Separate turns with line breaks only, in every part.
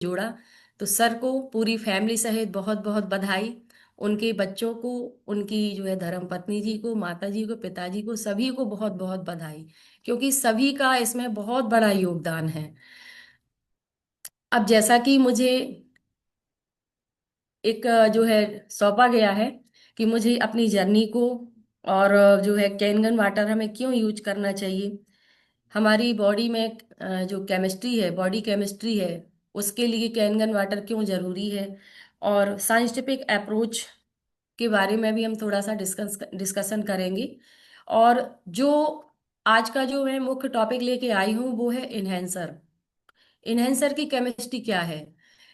जोड़ा। तो सर को पूरी फैमिली सहित बहुत बहुत बधाई। उनके बच्चों को, उनकी जो है धर्म पत्नी जी को, माता जी को, पिताजी को, सभी को बहुत बहुत बधाई, क्योंकि सभी का इसमें बहुत बड़ा योगदान है। अब जैसा कि मुझे एक जो है सौंपा गया है कि मुझे अपनी जर्नी को और जो है कैनगन वाटर हमें क्यों यूज करना चाहिए, हमारी बॉडी में जो केमिस्ट्री है, बॉडी केमिस्ट्री है, उसके लिए कैनगन वाटर क्यों जरूरी है, और साइंटिफिक अप्रोच के बारे में भी हम थोड़ा सा डिस्कशन करेंगे। और जो आज का जो मैं मुख्य टॉपिक लेके आई हूँ वो है इन्हेंसर। इन्हेंसर की केमिस्ट्री क्या है?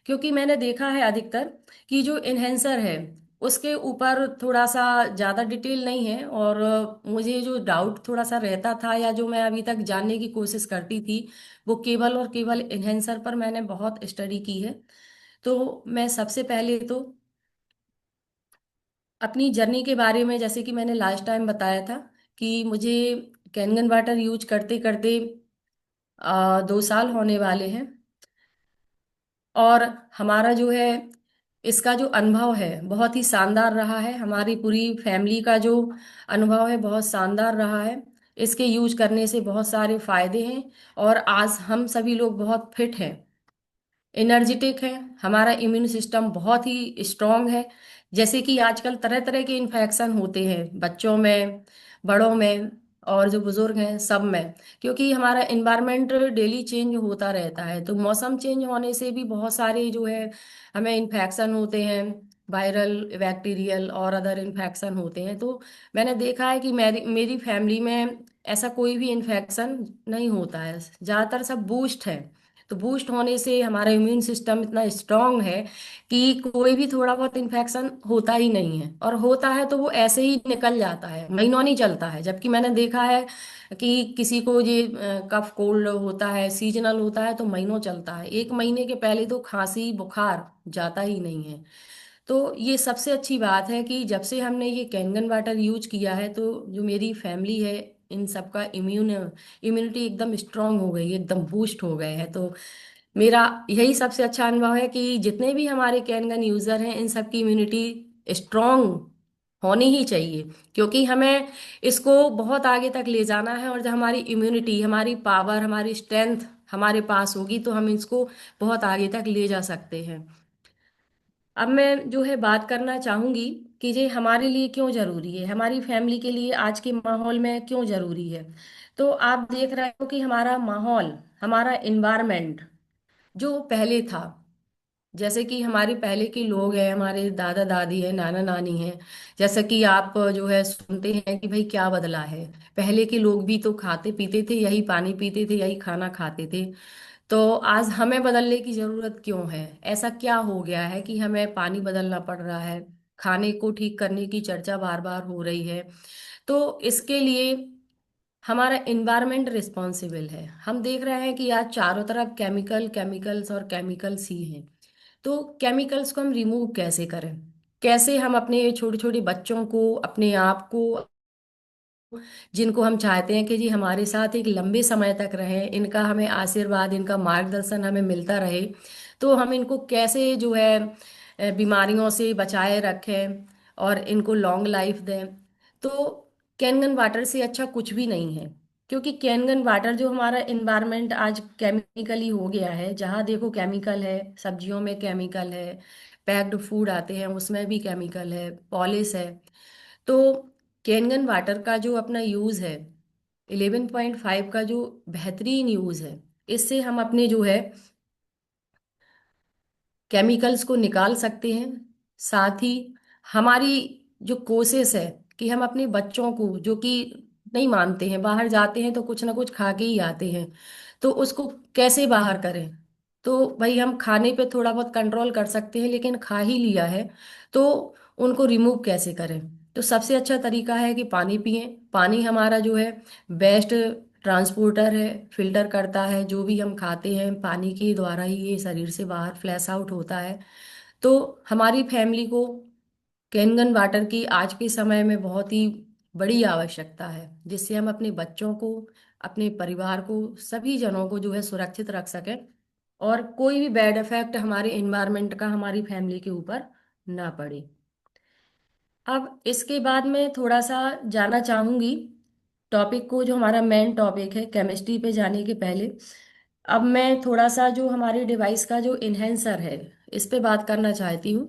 क्योंकि मैंने देखा है अधिकतर कि जो इन्हेंसर है उसके ऊपर थोड़ा सा ज़्यादा डिटेल नहीं है, और मुझे जो डाउट थोड़ा सा रहता था या जो मैं अभी तक जानने की कोशिश करती थी, वो केवल और केवल इन्हेंसर पर मैंने बहुत स्टडी की है। तो मैं सबसे पहले तो अपनी जर्नी के बारे में, जैसे कि मैंने लास्ट टाइम बताया था कि मुझे कैनगन वाटर यूज करते करते 2 साल होने वाले हैं। और हमारा जो है इसका जो अनुभव है बहुत ही शानदार रहा है, हमारी पूरी फैमिली का जो अनुभव है बहुत शानदार रहा है। इसके यूज करने से बहुत सारे फायदे हैं, और आज हम सभी लोग बहुत फिट हैं, एनर्जेटिक है, हमारा इम्यून सिस्टम बहुत ही स्ट्रांग है। जैसे कि आजकल तरह तरह के इन्फेक्शन होते हैं बच्चों में, बड़ों में, और जो बुजुर्ग हैं सब में, क्योंकि हमारा इन्वायरमेंट डेली चेंज होता रहता है। तो मौसम चेंज होने से भी बहुत सारे जो है हमें इन्फेक्शन होते हैं, वायरल, बैक्टीरियल और अदर इन्फेक्शन होते हैं। तो मैंने देखा है कि मेरी मेरी फैमिली में ऐसा कोई भी इन्फेक्शन नहीं होता है, ज़्यादातर सब बूस्ट है। तो बूस्ट होने से हमारा इम्यून सिस्टम इतना स्ट्रांग है कि कोई भी थोड़ा बहुत इन्फेक्शन होता ही नहीं है, और होता है तो वो ऐसे ही निकल जाता है, महीनों नहीं चलता है। जबकि मैंने देखा है कि किसी को ये कफ कोल्ड होता है, सीजनल होता है, तो महीनों चलता है, 1 महीने के पहले तो खांसी बुखार जाता ही नहीं है। तो ये सबसे अच्छी बात है कि जब से हमने ये कैनगन वाटर यूज किया है, तो जो मेरी फैमिली है इन सबका इम्यूनिटी एकदम स्ट्रांग हो गई है, एकदम बूस्ट हो गए हैं। तो मेरा यही सबसे अच्छा अनुभव है कि जितने भी हमारे कैनगन यूजर हैं इन सबकी इम्यूनिटी स्ट्रांग होनी ही चाहिए, क्योंकि हमें इसको बहुत आगे तक ले जाना है। और जब हमारी इम्यूनिटी, हमारी पावर, हमारी स्ट्रेंथ हमारे पास होगी तो हम इसको बहुत आगे तक ले जा सकते हैं। अब मैं जो है बात करना चाहूंगी कि ये हमारे लिए क्यों जरूरी है, हमारी फैमिली के लिए आज के माहौल में क्यों जरूरी है। तो आप देख रहे हो कि हमारा माहौल, हमारा इन्वायरमेंट जो पहले था, जैसे कि हमारे पहले के लोग हैं, हमारे दादा दादी हैं, नाना नानी हैं, जैसा कि आप जो है सुनते हैं कि भाई क्या बदला है। पहले के लोग भी तो खाते पीते थे, यही पानी पीते थे, यही खाना खाते थे। तो आज हमें बदलने की जरूरत क्यों है? ऐसा क्या हो गया है कि हमें पानी बदलना पड़ रहा है, खाने को ठीक करने की चर्चा बार बार हो रही है? तो इसके लिए हमारा इन्वायरमेंट रिस्पॉन्सिबल है। हम देख रहे हैं कि आज चारों तरफ केमिकल्स और केमिकल्स ही हैं। तो केमिकल्स को हम रिमूव कैसे करें? कैसे हम अपने छोटे छोटे बच्चों को, अपने आप को, जिनको हम चाहते हैं कि जी हमारे साथ एक लंबे समय तक रहें, इनका हमें आशीर्वाद, इनका मार्गदर्शन हमें मिलता रहे, तो हम इनको कैसे जो है बीमारियों से बचाए रखें और इनको लॉन्ग लाइफ दें? तो कैनगन वाटर से अच्छा कुछ भी नहीं है, क्योंकि कैनगन वाटर जो हमारा इन्वायरमेंट आज केमिकली हो गया है, जहाँ देखो केमिकल है, सब्जियों में केमिकल है, पैक्ड फूड आते हैं उसमें भी केमिकल है, पॉलिश है। तो कैनगन वाटर का जो अपना यूज़ है, 11.5 का जो बेहतरीन यूज़ है, इससे हम अपने जो है केमिकल्स को निकाल सकते हैं। साथ ही हमारी जो कोशिश है कि हम अपने बच्चों को, जो कि नहीं मानते हैं, बाहर जाते हैं तो कुछ ना कुछ खा के ही आते हैं, तो उसको कैसे बाहर करें? तो भाई हम खाने पे थोड़ा बहुत कंट्रोल कर सकते हैं, लेकिन खा ही लिया है तो उनको रिमूव कैसे करें? तो सबसे अच्छा तरीका है कि पानी पिएं। पानी हमारा जो है बेस्ट ट्रांसपोर्टर है, फिल्टर करता है जो भी हम खाते हैं, पानी के द्वारा ही ये शरीर से बाहर फ्लैश आउट होता है। तो हमारी फैमिली को कैनगन वाटर की आज के समय में बहुत ही बड़ी आवश्यकता है, जिससे हम अपने बच्चों को, अपने परिवार को, सभी जनों को जो है सुरक्षित रख सकें और कोई भी बैड इफेक्ट हमारे इन्वायरमेंट का हमारी फैमिली के ऊपर ना पड़े। अब इसके बाद मैं थोड़ा सा जाना चाहूंगी टॉपिक को, जो हमारा मेन टॉपिक है केमिस्ट्री पे जाने के पहले अब मैं थोड़ा सा जो हमारी डिवाइस का जो इन्हेंसर है इस पे बात करना चाहती हूँ।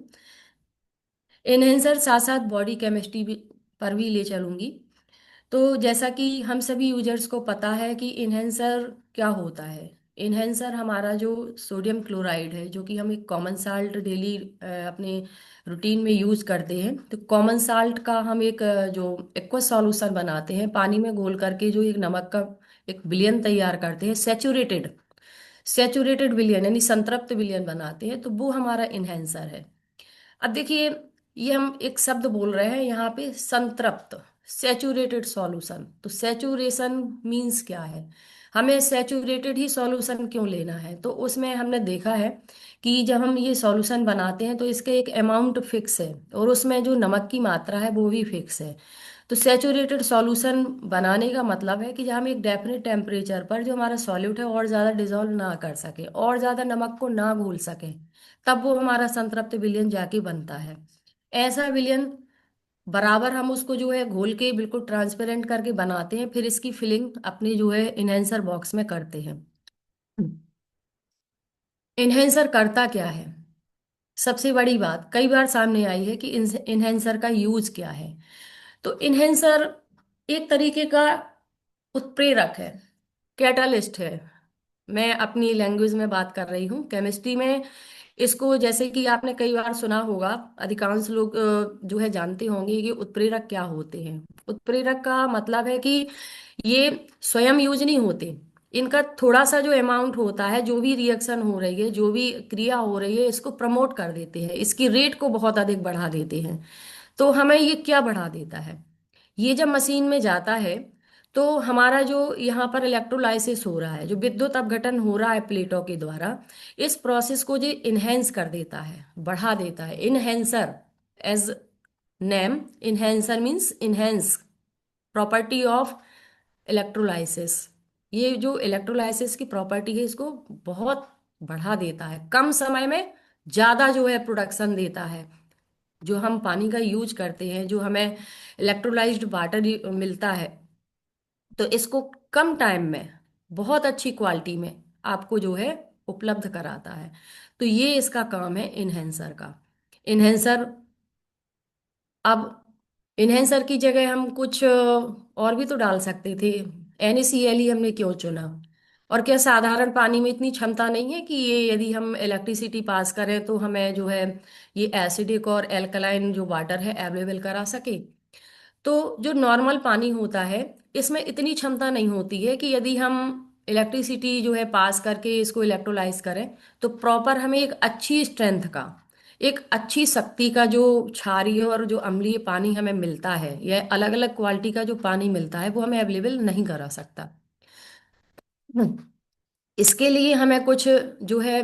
इन्हेंसर साथ साथ बॉडी केमिस्ट्री भी पर भी ले चलूंगी। तो जैसा कि हम सभी यूजर्स को पता है कि इन्हेंसर क्या होता है। इन्हेंसर हमारा जो सोडियम क्लोराइड है, जो कि हम एक कॉमन साल्ट डेली अपने रूटीन में यूज करते हैं। तो कॉमन साल्ट का हम एक जो एक्वस सॉल्यूशन बनाते हैं पानी में घोल करके, जो एक नमक का एक विलयन तैयार करते हैं, सेचूरेटेड सेचूरेटेड विलियन यानी संतृप्त विलियन बनाते हैं, तो वो हमारा इन्हेंसर है। अब देखिए, ये हम एक शब्द बोल रहे हैं यहाँ पे, संतृप्त, सेचूरेटेड सॉल्यूशन। तो सेचूरेशन मींस क्या है, हमें सेचूरेटेड ही सॉल्यूशन क्यों लेना है? तो उसमें हमने देखा है कि जब हम ये सॉल्यूशन बनाते हैं तो इसका एक अमाउंट फिक्स है, और उसमें जो नमक की मात्रा है वो भी फिक्स है। तो सेचूरेटेड सॉल्यूशन बनाने का मतलब है कि जब हम एक डेफिनेट टेम्परेचर पर जो हमारा सॉल्यूट है और ज़्यादा डिजोल्व ना कर सके और ज़्यादा नमक को ना घोल सके, तब वो हमारा संतृप्त विलयन जाके बनता है। ऐसा विलयन बराबर हम उसको जो है घोल के बिल्कुल ट्रांसपेरेंट करके बनाते हैं, फिर इसकी फिलिंग अपने जो है इन्हेंसर बॉक्स में करते हैं। इन्हेंसर करता क्या है? सबसे बड़ी बात कई बार सामने आई है कि इन्हेंसर का यूज क्या है। तो इन्हेंसर एक तरीके का उत्प्रेरक है, कैटालिस्ट है। मैं अपनी लैंग्वेज में बात कर रही हूँ। केमिस्ट्री में इसको, जैसे कि आपने कई बार सुना होगा, अधिकांश लोग जो है जानते होंगे कि उत्प्रेरक क्या होते हैं। उत्प्रेरक का मतलब है कि ये स्वयं यूज नहीं होते, इनका थोड़ा सा जो अमाउंट होता है, जो भी रिएक्शन हो रही है, जो भी क्रिया हो रही है, इसको प्रमोट कर देते हैं, इसकी रेट को बहुत अधिक बढ़ा देते हैं। तो हमें ये क्या बढ़ा देता है? ये जब मशीन में जाता है तो हमारा जो यहाँ पर इलेक्ट्रोलाइसिस हो रहा है, जो विद्युत अपघटन हो रहा है प्लेटों के द्वारा, इस प्रोसेस को जो इन्हेंस कर देता है, बढ़ा देता है। Enhancer as name, enhancer means enhance property of electrolysis. ये जो इलेक्ट्रोलाइसिस की प्रॉपर्टी है, इसको बहुत बढ़ा देता है, कम समय में ज्यादा जो है प्रोडक्शन देता है। जो हम पानी का यूज करते हैं, जो हमें इलेक्ट्रोलाइज्ड वाटर मिलता है, तो इसको कम टाइम में बहुत अच्छी क्वालिटी में आपको जो है उपलब्ध कराता है। तो ये इसका काम है इन्हेंसर का। इन्हेंसर, अब इन्हेंसर की जगह हम कुछ और भी तो डाल सकते थे। NaCl ही हमने क्यों चुना? और क्या साधारण पानी में इतनी क्षमता नहीं है कि ये यदि हम इलेक्ट्रिसिटी पास करें तो हमें जो है ये एसिडिक और एल्कलाइन जो वाटर है अवेलेबल करा सके? तो जो नॉर्मल पानी होता है, इसमें इतनी क्षमता नहीं होती है कि यदि हम इलेक्ट्रिसिटी जो है पास करके इसको इलेक्ट्रोलाइज करें तो प्रॉपर हमें एक अच्छी स्ट्रेंथ का, एक अच्छी शक्ति का जो क्षारीय और जो अम्लीय पानी हमें मिलता है, या अलग अलग क्वालिटी का जो पानी मिलता है, वो हमें अवेलेबल नहीं करा सकता। इसके लिए हमें कुछ जो है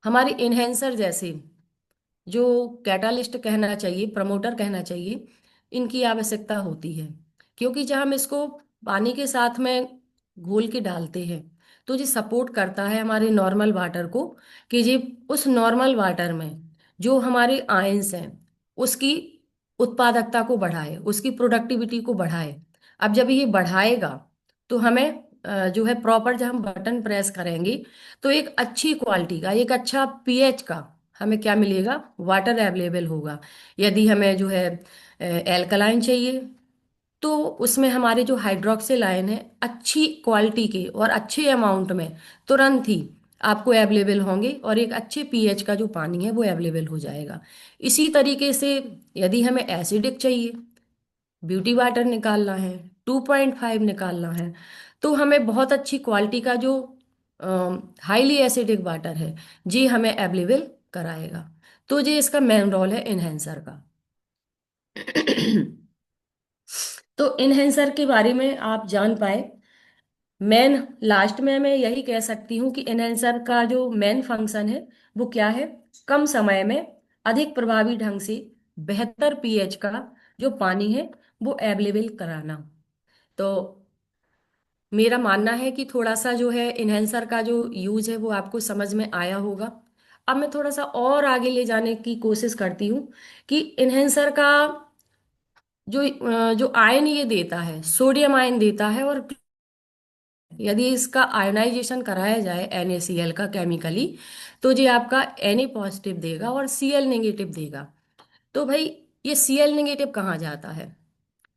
हमारे इन्हेंसर जैसे, जो कैटालिस्ट कहना चाहिए, प्रमोटर कहना चाहिए, इनकी आवश्यकता होती है। क्योंकि जब हम इसको पानी के साथ में घोल के डालते हैं तो ये सपोर्ट करता है हमारे नॉर्मल वाटर को, कि ये उस नॉर्मल वाटर में जो हमारे आयंस हैं उसकी उत्पादकता को बढ़ाए, उसकी प्रोडक्टिविटी को बढ़ाए। अब जब ये बढ़ाएगा तो हमें जो है प्रॉपर, जब हम बटन प्रेस करेंगे तो एक अच्छी क्वालिटी का, एक अच्छा पीएच का हमें क्या मिलेगा? वाटर अवेलेबल होगा। यदि हमें जो है एल्कलाइन चाहिए तो उसमें हमारे जो हाइड्रोक्सिल आयन है अच्छी क्वालिटी के और अच्छे अमाउंट में तुरंत ही आपको अवेलेबल होंगे, और एक अच्छे पीएच का जो पानी है वो अवेलेबल हो जाएगा। इसी तरीके से यदि हमें एसिडिक चाहिए, ब्यूटी वाटर निकालना है, 2.5 निकालना है, तो हमें बहुत अच्छी क्वालिटी का जो हाईली एसिडिक वाटर है जी हमें अवेलेबल कराएगा। तो ये इसका मेन रोल है इन्हेंसर का। तो इन्हेंसर के बारे में आप जान पाए। मेन लास्ट में मैं यही कह सकती हूँ कि इन्हेंसर का जो मेन फंक्शन है वो क्या है? कम समय में अधिक प्रभावी ढंग से बेहतर पीएच का जो पानी है वो अवेलेबल कराना। तो मेरा मानना है कि थोड़ा सा जो है इन्हेंसर का जो यूज है वो आपको समझ में आया होगा। अब मैं थोड़ा सा और आगे ले जाने की कोशिश करती हूँ कि इन्हेंसर का जो आयन ये देता है, सोडियम आयन देता है, और यदि इसका आयोनाइजेशन कराया जाए NaCl का केमिकली, तो ये आपका Na पॉजिटिव देगा और Cl नेगेटिव देगा। तो भाई ये Cl नेगेटिव कहाँ जाता है?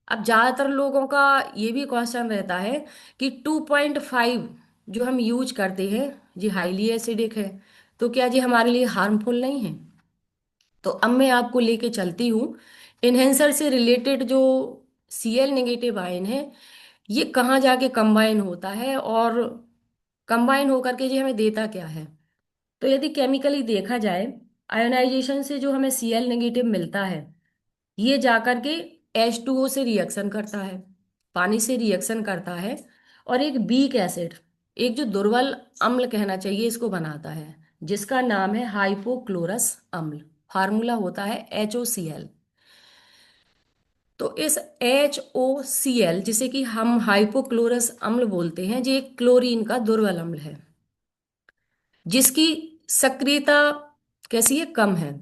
अब ज्यादातर लोगों का ये भी क्वेश्चन रहता है कि 2.5 जो हम यूज करते हैं जी हाईली एसिडिक है, तो क्या जी हमारे लिए हार्मफुल नहीं है? तो अब मैं आपको लेके चलती हूँ इन्हेंसर से रिलेटेड जो Cl नेगेटिव आयन है ये कहाँ जाके कंबाइन होता है, और कंबाइन होकर के जी हमें देता क्या है। तो यदि केमिकली देखा जाए, आयोनाइजेशन से जो हमें Cl नेगेटिव मिलता है ये जाकर के H2O से रिएक्शन करता है, पानी से रिएक्शन करता है, और एक वीक एसिड, एक जो दुर्बल अम्ल कहना चाहिए, इसको बनाता है, जिसका नाम है हाइपोक्लोरस अम्ल। फार्मूला होता है HOCl। तो इस HOCl जिसे कि हम हाइपोक्लोरस अम्ल बोलते हैं, ये एक क्लोरीन का दुर्बल अम्ल है, जिसकी सक्रियता कैसी है, कम है।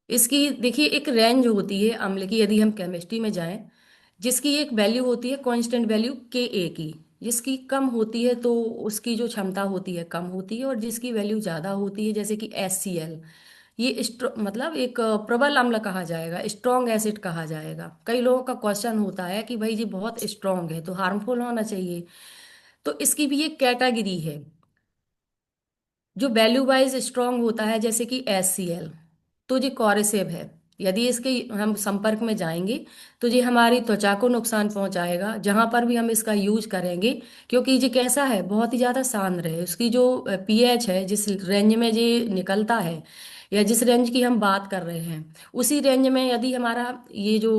इसकी देखिए एक रेंज होती है अम्ल की, यदि हम केमिस्ट्री में जाएं, जिसकी एक वैल्यू होती है कांस्टेंट वैल्यू Ka की। जिसकी कम होती है तो उसकी जो क्षमता होती है कम होती है, और जिसकी वैल्यू ज़्यादा होती है जैसे कि HCl, ये मतलब एक प्रबल अम्ल कहा जाएगा, स्ट्रॉन्ग एसिड कहा जाएगा। कई लोगों का क्वेश्चन होता है कि भाई ये बहुत स्ट्रॉन्ग है तो हार्मफुल होना चाहिए। तो इसकी भी एक कैटेगरी है जो वैल्यू वाइज स्ट्रांग होता है, जैसे कि HCl, तो ये कॉरेसिव है। यदि इसके हम संपर्क में जाएंगे तो ये हमारी त्वचा को नुकसान पहुंचाएगा जहां पर भी हम इसका यूज करेंगे, क्योंकि ये कैसा है, बहुत ही ज़्यादा सांद्र है। उसकी जो pH है, जिस रेंज में ये निकलता है या जिस रेंज की हम बात कर रहे हैं, उसी रेंज में यदि हमारा ये जो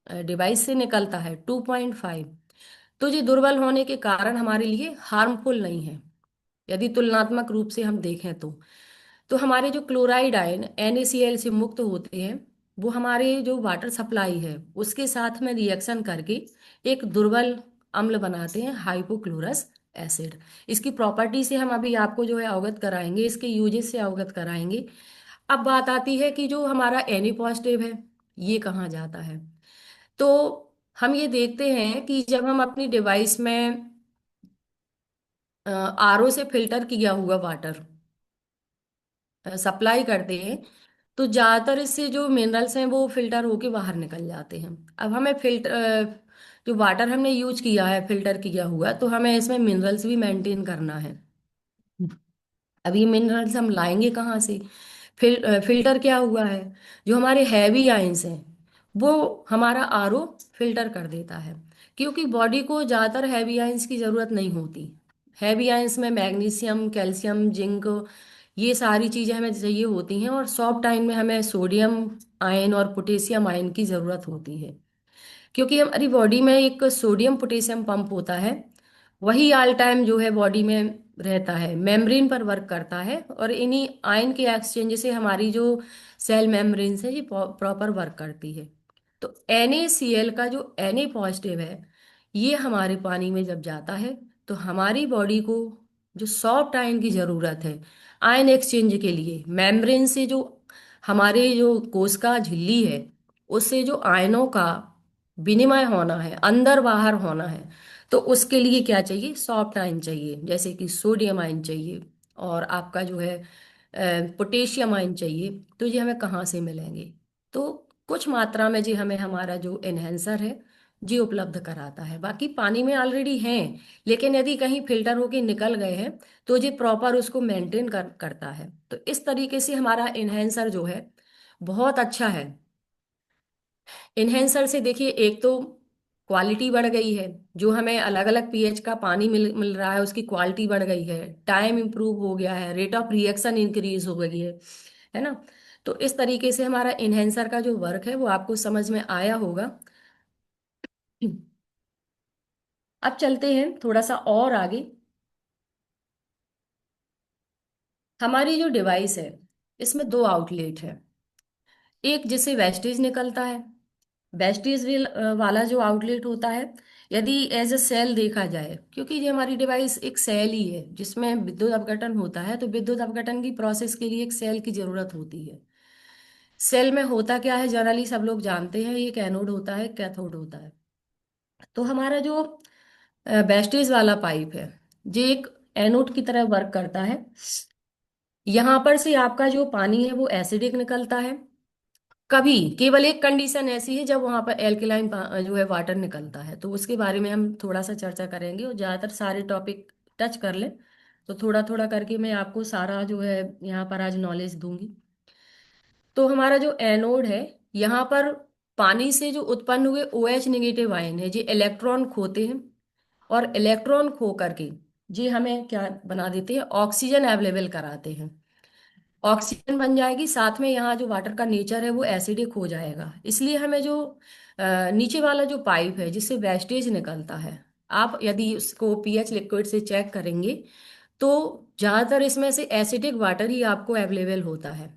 डिवाइस से निकलता है 2.5, तो ये दुर्बल होने के कारण हमारे लिए हार्मफुल नहीं है। यदि तुलनात्मक रूप से हम देखें तो हमारे जो क्लोराइड आयन NaCl से मुक्त होते हैं, वो हमारे जो वाटर सप्लाई है उसके साथ में रिएक्शन करके एक दुर्बल अम्ल बनाते हैं, हाइपोक्लोरस एसिड। इसकी प्रॉपर्टी से हम अभी आपको जो है अवगत कराएंगे, इसके यूजेस से अवगत कराएंगे। अब बात आती है कि जो हमारा Na पॉजिटिव है ये कहाँ जाता है। तो हम ये देखते हैं कि जब हम अपनी डिवाइस में RO से फिल्टर किया हुआ वाटर सप्लाई करते हैं, तो ज़्यादातर इससे जो मिनरल्स हैं वो फिल्टर होके बाहर निकल जाते हैं। अब हमें जो वाटर हमने यूज किया है फिल्टर किया हुआ, तो हमें इसमें मिनरल्स भी मेंटेन करना है। अब ये मिनरल्स हम लाएंगे कहाँ से? फिल्टर क्या हुआ है, जो हमारे हैवी आयंस हैं वो हमारा RO फिल्टर कर देता है, क्योंकि बॉडी को ज़्यादातर हैवी आयंस की ज़रूरत नहीं होती। हैवी आयंस में मैग्नीशियम, कैल्शियम, जिंक, ये सारी चीज़ें हमें चाहिए होती हैं, और सॉफ्ट आयन में हमें सोडियम आयन और पोटेशियम आयन की ज़रूरत होती है। क्योंकि हमारी बॉडी में एक सोडियम पोटेशियम पंप होता है, वही ऑल टाइम जो है बॉडी में रहता है, मेम्ब्रेन पर वर्क करता है, और इन्हीं आयन के एक्सचेंज से हमारी जो सेल मेम्ब्रेन है ये प्रॉपर वर्क करती है। तो NaCl का जो Na पॉजिटिव है ये हमारे पानी में जब जाता है, तो हमारी बॉडी को जो सॉफ्ट आयन की ज़रूरत है आयन एक्सचेंज के लिए, मेम्ब्रेन से जो हमारे जो कोशिका झिल्ली है उससे जो आयनों का विनिमय होना है, अंदर बाहर होना है, तो उसके लिए क्या चाहिए, सॉफ्ट आयन चाहिए, जैसे कि सोडियम आयन चाहिए, और आपका जो है पोटेशियम आयन चाहिए। तो ये हमें कहाँ से मिलेंगे? तो कुछ मात्रा में जी हमें हमारा जो एनहेंसर है जी उपलब्ध कराता है। बाकी पानी में ऑलरेडी हैं, लेकिन यदि कहीं फिल्टर होके निकल गए हैं तो जी प्रॉपर उसको मेंटेन करता है। तो इस तरीके से हमारा एनहेंसर जो है बहुत अच्छा है। इन्हेंसर से देखिए एक तो क्वालिटी बढ़ गई है, जो हमें अलग अलग pH का पानी मिल मिल रहा है उसकी क्वालिटी बढ़ गई है, टाइम इंप्रूव हो गया है, रेट ऑफ रिएक्शन इंक्रीज हो गई है ना। तो इस तरीके से हमारा इन्हेंसर का जो वर्क है वो आपको समझ में आया होगा। अब चलते हैं थोड़ा सा और आगे। हमारी जो डिवाइस है इसमें दो आउटलेट है, एक जिससे वेस्टेज निकलता है वेस्टेज वाला जो आउटलेट होता है, यदि एज अ सेल देखा जाए, क्योंकि ये हमारी डिवाइस एक सेल ही है जिसमें विद्युत अपघटन होता है, तो विद्युत अपघटन की प्रोसेस के लिए एक सेल की जरूरत होती है। सेल में होता क्या है, जनरली सब लोग जानते हैं, एक एनोड होता है, कैथोड होता है। तो हमारा जो वेस्टेज वाला पाइप है, ये एक एनोड की तरह वर्क करता है। यहाँ पर से आपका जो पानी है वो एसिडिक निकलता है। कभी केवल एक कंडीशन ऐसी है जब वहां पर एल्कलाइन जो है वाटर निकलता है, तो उसके बारे में हम थोड़ा सा चर्चा करेंगे, और ज्यादातर सारे टॉपिक टच कर लें, तो थोड़ा थोड़ा करके मैं आपको सारा जो है यहाँ पर आज नॉलेज दूंगी। तो हमारा जो एनोड है, यहाँ पर पानी से जो उत्पन्न हुए OH नेगेटिव आयन है, जो इलेक्ट्रॉन खोते हैं, और इलेक्ट्रॉन खो करके जी हमें क्या बना देते हैं, ऑक्सीजन अवेलेबल कराते हैं। ऑक्सीजन बन जाएगी, साथ में यहाँ जो वाटर का नेचर है वो एसिडिक हो जाएगा, इसलिए हमें जो नीचे वाला जो पाइप है जिससे वेस्टेज निकलता है, आप यदि उसको पीएच लिक्विड से चेक करेंगे तो ज़्यादातर इसमें से एसिडिक वाटर ही आपको अवेलेबल होता है।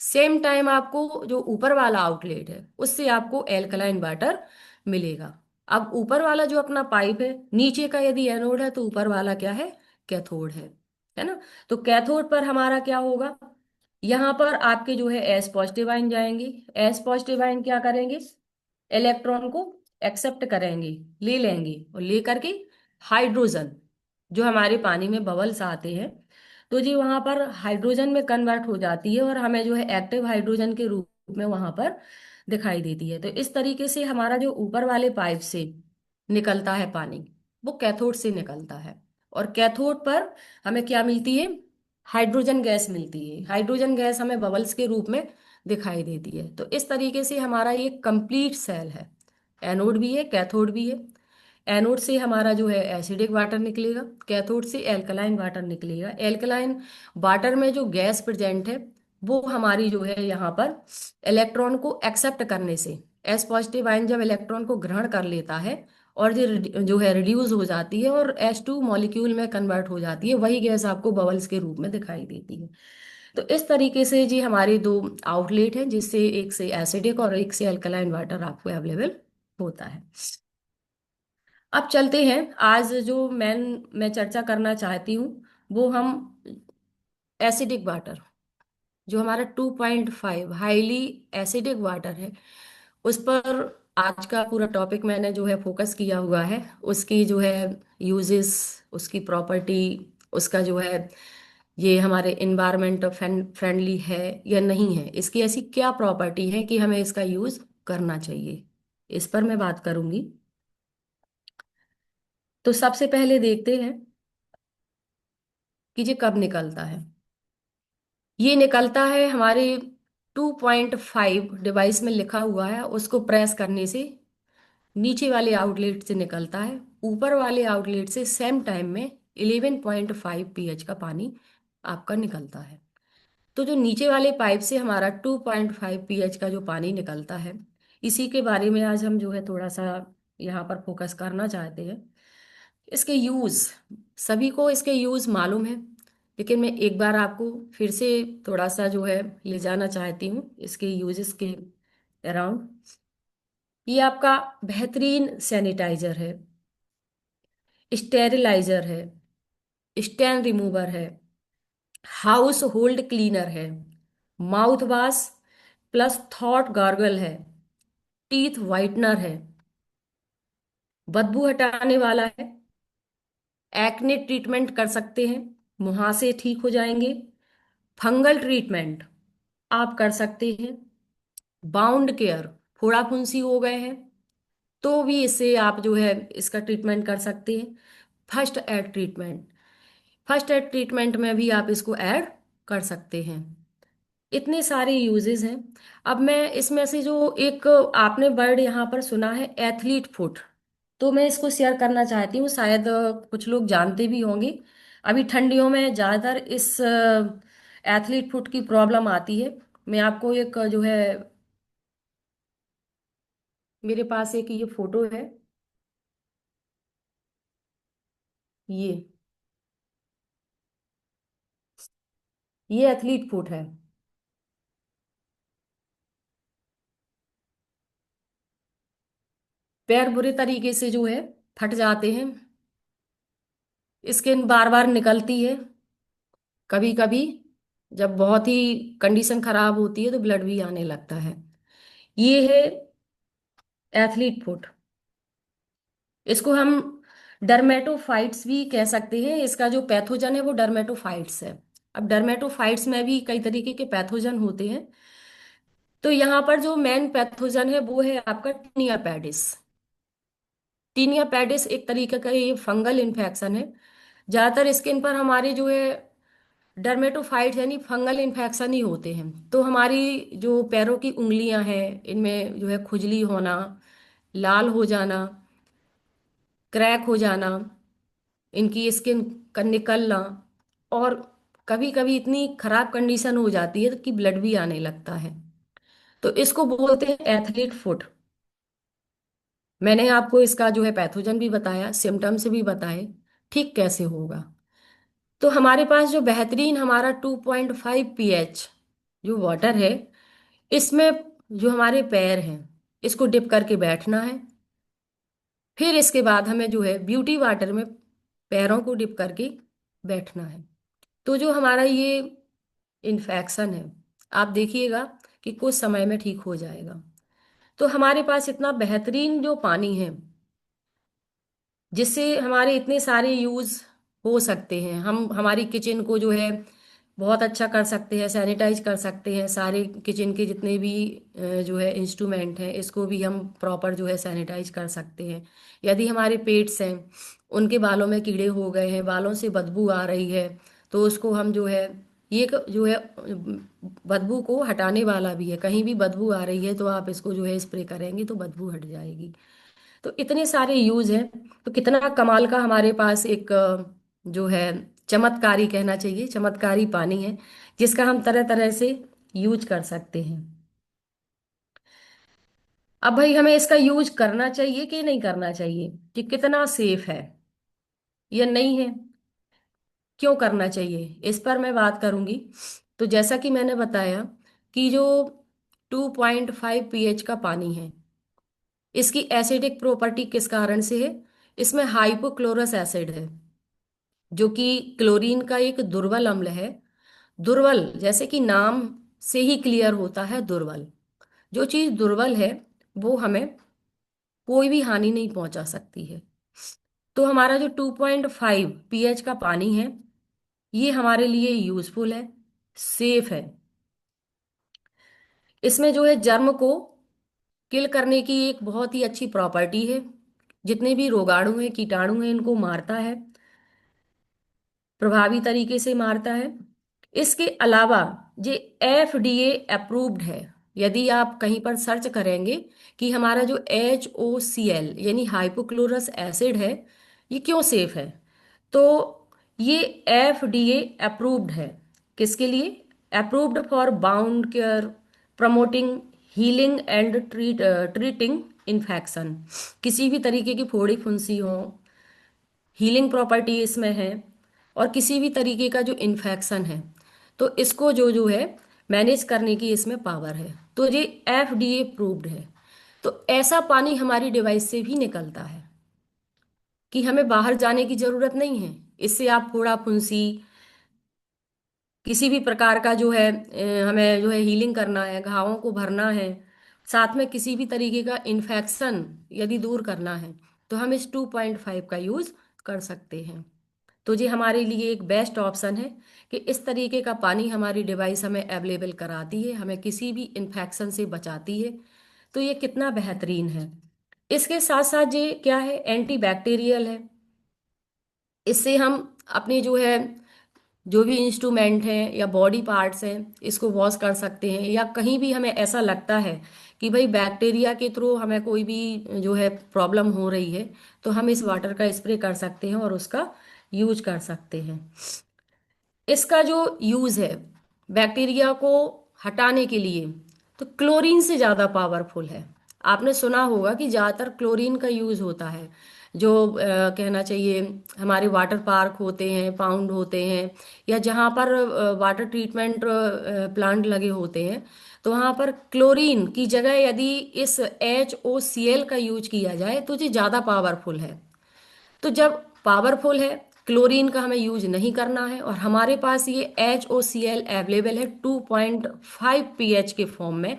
सेम टाइम आपको जो ऊपर वाला आउटलेट है उससे आपको एल्कलाइन वाटर मिलेगा। अब ऊपर वाला जो अपना पाइप है, नीचे का यदि एनोड है तो ऊपर वाला क्या है, कैथोड है ना। तो कैथोड पर हमारा क्या होगा, यहाँ पर आपके जो है एस पॉजिटिव आयन जाएंगे। एस पॉजिटिव आयन क्या करेंगे, इलेक्ट्रॉन को एक्सेप्ट करेंगे, ले लेंगे, और ले करके हाइड्रोजन, जो हमारे पानी में बबल्स आते हैं, तो जी वहां पर हाइड्रोजन में कन्वर्ट हो जाती है, और हमें जो है एक्टिव हाइड्रोजन के रूप में वहां पर दिखाई देती है। तो इस तरीके से हमारा जो ऊपर वाले पाइप से निकलता है पानी, वो कैथोड से निकलता है। और कैथोड पर हमें क्या मिलती है, हाइड्रोजन गैस मिलती है। हाइड्रोजन गैस हमें बबल्स के रूप में दिखाई देती है। तो इस तरीके से हमारा ये कंप्लीट सेल है, एनोड भी है, कैथोड भी है। एनोड से हमारा जो है एसिडिक वाटर निकलेगा, कैथोड से एल्कलाइन वाटर निकलेगा। एल्कलाइन वाटर में जो गैस प्रेजेंट है वो हमारी जो है यहाँ पर इलेक्ट्रॉन को एक्सेप्ट करने से, एस पॉजिटिव आयन जब इलेक्ट्रॉन को ग्रहण कर लेता है और जो है रिड्यूस हो जाती है और H2 मॉलिक्यूल में कन्वर्ट हो जाती है, वही गैस आपको बबल्स के रूप में दिखाई देती है। तो इस तरीके से जी हमारे दो आउटलेट हैं, जिससे एक से एसिडिक और एक से अल्कलाइन वाटर आपको अवेलेबल होता है। अब चलते हैं, आज जो मैं चर्चा करना चाहती हूँ वो हम एसिडिक वाटर, जो हमारा 2.5 हाईली एसिडिक वाटर है, उस पर आज का पूरा टॉपिक मैंने जो है फोकस किया हुआ है। उसकी जो है यूजेस, उसकी प्रॉपर्टी, उसका जो है ये हमारे इन्वायरमेंट फ्रेंडली है या नहीं है, इसकी ऐसी क्या प्रॉपर्टी है कि हमें इसका यूज करना चाहिए, इस पर मैं बात करूंगी। तो सबसे पहले देखते हैं कि ये कब निकलता है। ये निकलता है हमारे 2.5 डिवाइस में लिखा हुआ है, उसको प्रेस करने से नीचे वाले आउटलेट से निकलता है। ऊपर वाले आउटलेट से सेम टाइम में 11.5 pH का पानी आपका निकलता है। तो जो नीचे वाले पाइप से हमारा 2.5 pH का जो पानी निकलता है, इसी के बारे में आज हम जो है थोड़ा सा यहाँ पर फोकस करना चाहते हैं। इसके यूज, सभी को इसके यूज मालूम है, लेकिन मैं एक बार आपको फिर से थोड़ा सा जो है ले जाना चाहती हूँ इसके यूजेस के अराउंड। ये आपका बेहतरीन सैनिटाइजर है, स्टेरिलाइजर है, स्टेन रिमूवर है, हाउस होल्ड क्लीनर है, mouth wash plus thought gargle है, टीथ वाइटनर है, बदबू हटाने वाला है, एक्ने ट्रीटमेंट कर सकते हैं, मुहासे ठीक हो जाएंगे, फंगल ट्रीटमेंट आप कर सकते हैं, बाउंड केयर, फोड़ा फुंसी हो गए हैं तो भी इससे आप जो है इसका ट्रीटमेंट कर सकते हैं। First aid treatment, first aid treatment में भी आप इसको ऐड कर सकते हैं। इतने सारे यूजेस हैं। अब मैं इसमें से जो एक आपने वर्ड यहाँ पर सुना है, एथलीट फुट, तो मैं इसको शेयर करना चाहती हूँ, शायद कुछ लोग जानते भी होंगे। अभी ठंडियों में ज़्यादातर इस एथलीट फुट की प्रॉब्लम आती है। मैं आपको एक जो है, मेरे पास एक ये फोटो है, ये ये एथलीट फुट है। पैर बुरे तरीके से जो है फट जाते हैं, स्किन बार बार निकलती है, कभी कभी जब बहुत ही कंडीशन खराब होती है तो ब्लड भी आने लगता है। ये है एथलीट फुट। इसको हम डर्मेटोफाइट्स भी कह सकते हैं। इसका जो पैथोजन है वो डर्मेटोफाइट्स है। अब डर्मेटोफाइट्स में भी कई तरीके के पैथोजन होते हैं। तो यहाँ पर जो मेन पैथोजन है वो है आपका टीनिया पैडिस। टीनिया पैडिस एक तरीके का ये फंगल इन्फेक्शन है। ज्यादातर स्किन पर हमारे जो है डर्मेटोफाइट्स यानी फंगल इन्फेक्शन ही होते हैं। तो हमारी जो पैरों की उंगलियां हैं इनमें जो है खुजली होना, लाल हो जाना, क्रैक हो जाना, इनकी स्किन का निकलना, और कभी कभी इतनी खराब कंडीशन हो जाती है कि ब्लड भी आने लगता है। तो इसको बोलते हैं एथलीट फुट। मैंने आपको इसका जो है पैथोजन भी बताया, सिम्टम्स भी बताए, ठीक कैसे होगा। तो हमारे पास जो बेहतरीन हमारा 2.5 pH जो वाटर है, इसमें जो हमारे पैर हैं इसको डिप करके बैठना है। फिर इसके बाद हमें जो है ब्यूटी वाटर में पैरों को डिप करके बैठना है। तो जो हमारा ये इन्फेक्शन है, आप देखिएगा कि कुछ समय में ठीक हो जाएगा। तो हमारे पास इतना बेहतरीन जो पानी है जिससे हमारे इतने सारे यूज हो सकते हैं। हम हमारी किचन को जो है बहुत अच्छा कर सकते हैं, सैनिटाइज कर सकते हैं। सारे किचन के जितने भी जो है इंस्ट्रूमेंट हैं इसको भी हम प्रॉपर जो है सैनिटाइज कर सकते हैं। यदि हमारे पेट्स हैं, उनके बालों में कीड़े हो गए हैं, बालों से बदबू आ रही है, तो उसको हम जो है जो है बदबू को हटाने वाला भी है। कहीं भी बदबू आ रही है तो आप इसको जो है स्प्रे करेंगे तो बदबू हट जाएगी। तो इतने सारे यूज हैं। तो कितना कमाल का हमारे पास एक जो है चमत्कारी कहना चाहिए, चमत्कारी पानी है जिसका हम तरह तरह से यूज कर सकते हैं। अब भाई हमें इसका यूज करना चाहिए कि नहीं करना चाहिए, कि कितना सेफ है या नहीं है, क्यों करना चाहिए, इस पर मैं बात करूंगी। तो जैसा कि मैंने बताया कि जो 2.5 pH का पानी है, इसकी एसिडिक प्रॉपर्टी किस कारण से है? इसमें हाइपोक्लोरस एसिड है जो कि क्लोरीन का एक दुर्बल अम्ल है। दुर्बल जैसे कि नाम से ही क्लियर होता है, दुर्बल। जो चीज दुर्बल है वो हमें कोई भी हानि नहीं पहुंचा सकती है। तो हमारा जो 2.5 pH का पानी है ये हमारे लिए यूजफुल है, सेफ है। इसमें जो है जर्म को किल करने की एक बहुत ही अच्छी प्रॉपर्टी है। जितने भी रोगाणु हैं, कीटाणु हैं, इनको मारता है, प्रभावी तरीके से मारता है। इसके अलावा ये FDA अप्रूव्ड है। यदि आप कहीं पर सर्च करेंगे कि हमारा जो HOCl यानी हाइपोक्लोरस एसिड है ये क्यों सेफ है, तो ये FDA अप्रूव्ड है। किसके लिए? Approved for bound care, promoting healing and treating infection. किसी भी तरीके की फोड़ी फुंसी हो, हीलिंग प्रॉपर्टी इसमें है, और किसी भी तरीके का जो इन्फेक्शन है तो इसको जो जो है मैनेज करने की इसमें पावर है। तो ये FDA अप्रूव्ड है। तो ऐसा पानी हमारी डिवाइस से भी निकलता है कि हमें बाहर जाने की जरूरत नहीं है। इससे आप फोड़ा फुंसी, किसी भी प्रकार का जो है हमें जो है हीलिंग करना है, घावों को भरना है, साथ में किसी भी तरीके का इन्फेक्शन यदि दूर करना है, तो हम इस 2.5 का यूज कर सकते हैं। तो ये हमारे लिए एक बेस्ट ऑप्शन है कि इस तरीके का पानी हमारी डिवाइस हमें अवेलेबल कराती है, हमें किसी भी इन्फेक्शन से बचाती है। तो ये कितना बेहतरीन है। इसके साथ साथ ये क्या है, एंटी बैक्टीरियल है। इससे हम अपने जो है जो भी इंस्ट्रूमेंट हैं या बॉडी पार्ट्स हैं इसको वॉश कर सकते हैं। या कहीं भी हमें ऐसा लगता है कि भाई बैक्टीरिया के थ्रू हमें कोई भी जो है प्रॉब्लम हो रही है, तो हम इस वाटर का स्प्रे कर सकते हैं और उसका यूज कर सकते हैं। इसका जो यूज है बैक्टीरिया को हटाने के लिए, तो क्लोरीन से ज़्यादा पावरफुल है। आपने सुना होगा कि ज़्यादातर क्लोरीन का यूज होता है। जो कहना चाहिए हमारे वाटर पार्क होते हैं, पाउंड होते हैं, या जहाँ पर वाटर ट्रीटमेंट प्लांट लगे होते हैं, तो वहाँ पर क्लोरीन की जगह यदि इस HOCl का यूज किया जाए तो ये ज़्यादा पावरफुल है। तो जब पावरफुल है, क्लोरीन का हमें यूज नहीं करना है, और हमारे पास ये HOCl अवेलेबल है 2.5 pH के फॉर्म में,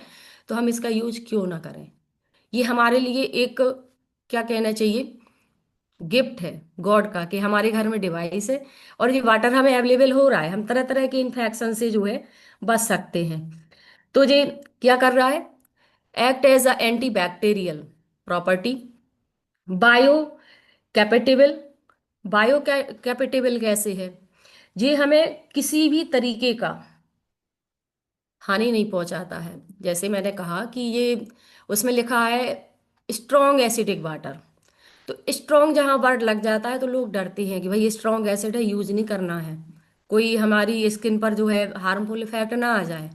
तो हम इसका यूज क्यों ना करें। ये हमारे लिए एक, क्या कहना चाहिए, गिफ्ट है गॉड का, कि हमारे घर में डिवाइस है और ये वाटर हमें अवेलेबल हो रहा है, हम तरह तरह के इन्फेक्शन से जो है बच सकते हैं। तो ये क्या कर रहा है, act as a antibacterial property, biocompatible. Biocompatible कैसे है, ये हमें किसी भी तरीके का हानि नहीं पहुंचाता है। जैसे मैंने कहा कि ये, उसमें लिखा है स्ट्रॉन्ग एसिडिक वाटर, तो स्ट्रॉन्ग जहाँ वर्ड लग जाता है तो लोग डरते हैं कि भाई ये स्ट्रॉन्ग एसिड है, यूज नहीं करना है, कोई हमारी स्किन पर जो है हार्मफुल इफेक्ट ना आ जाए।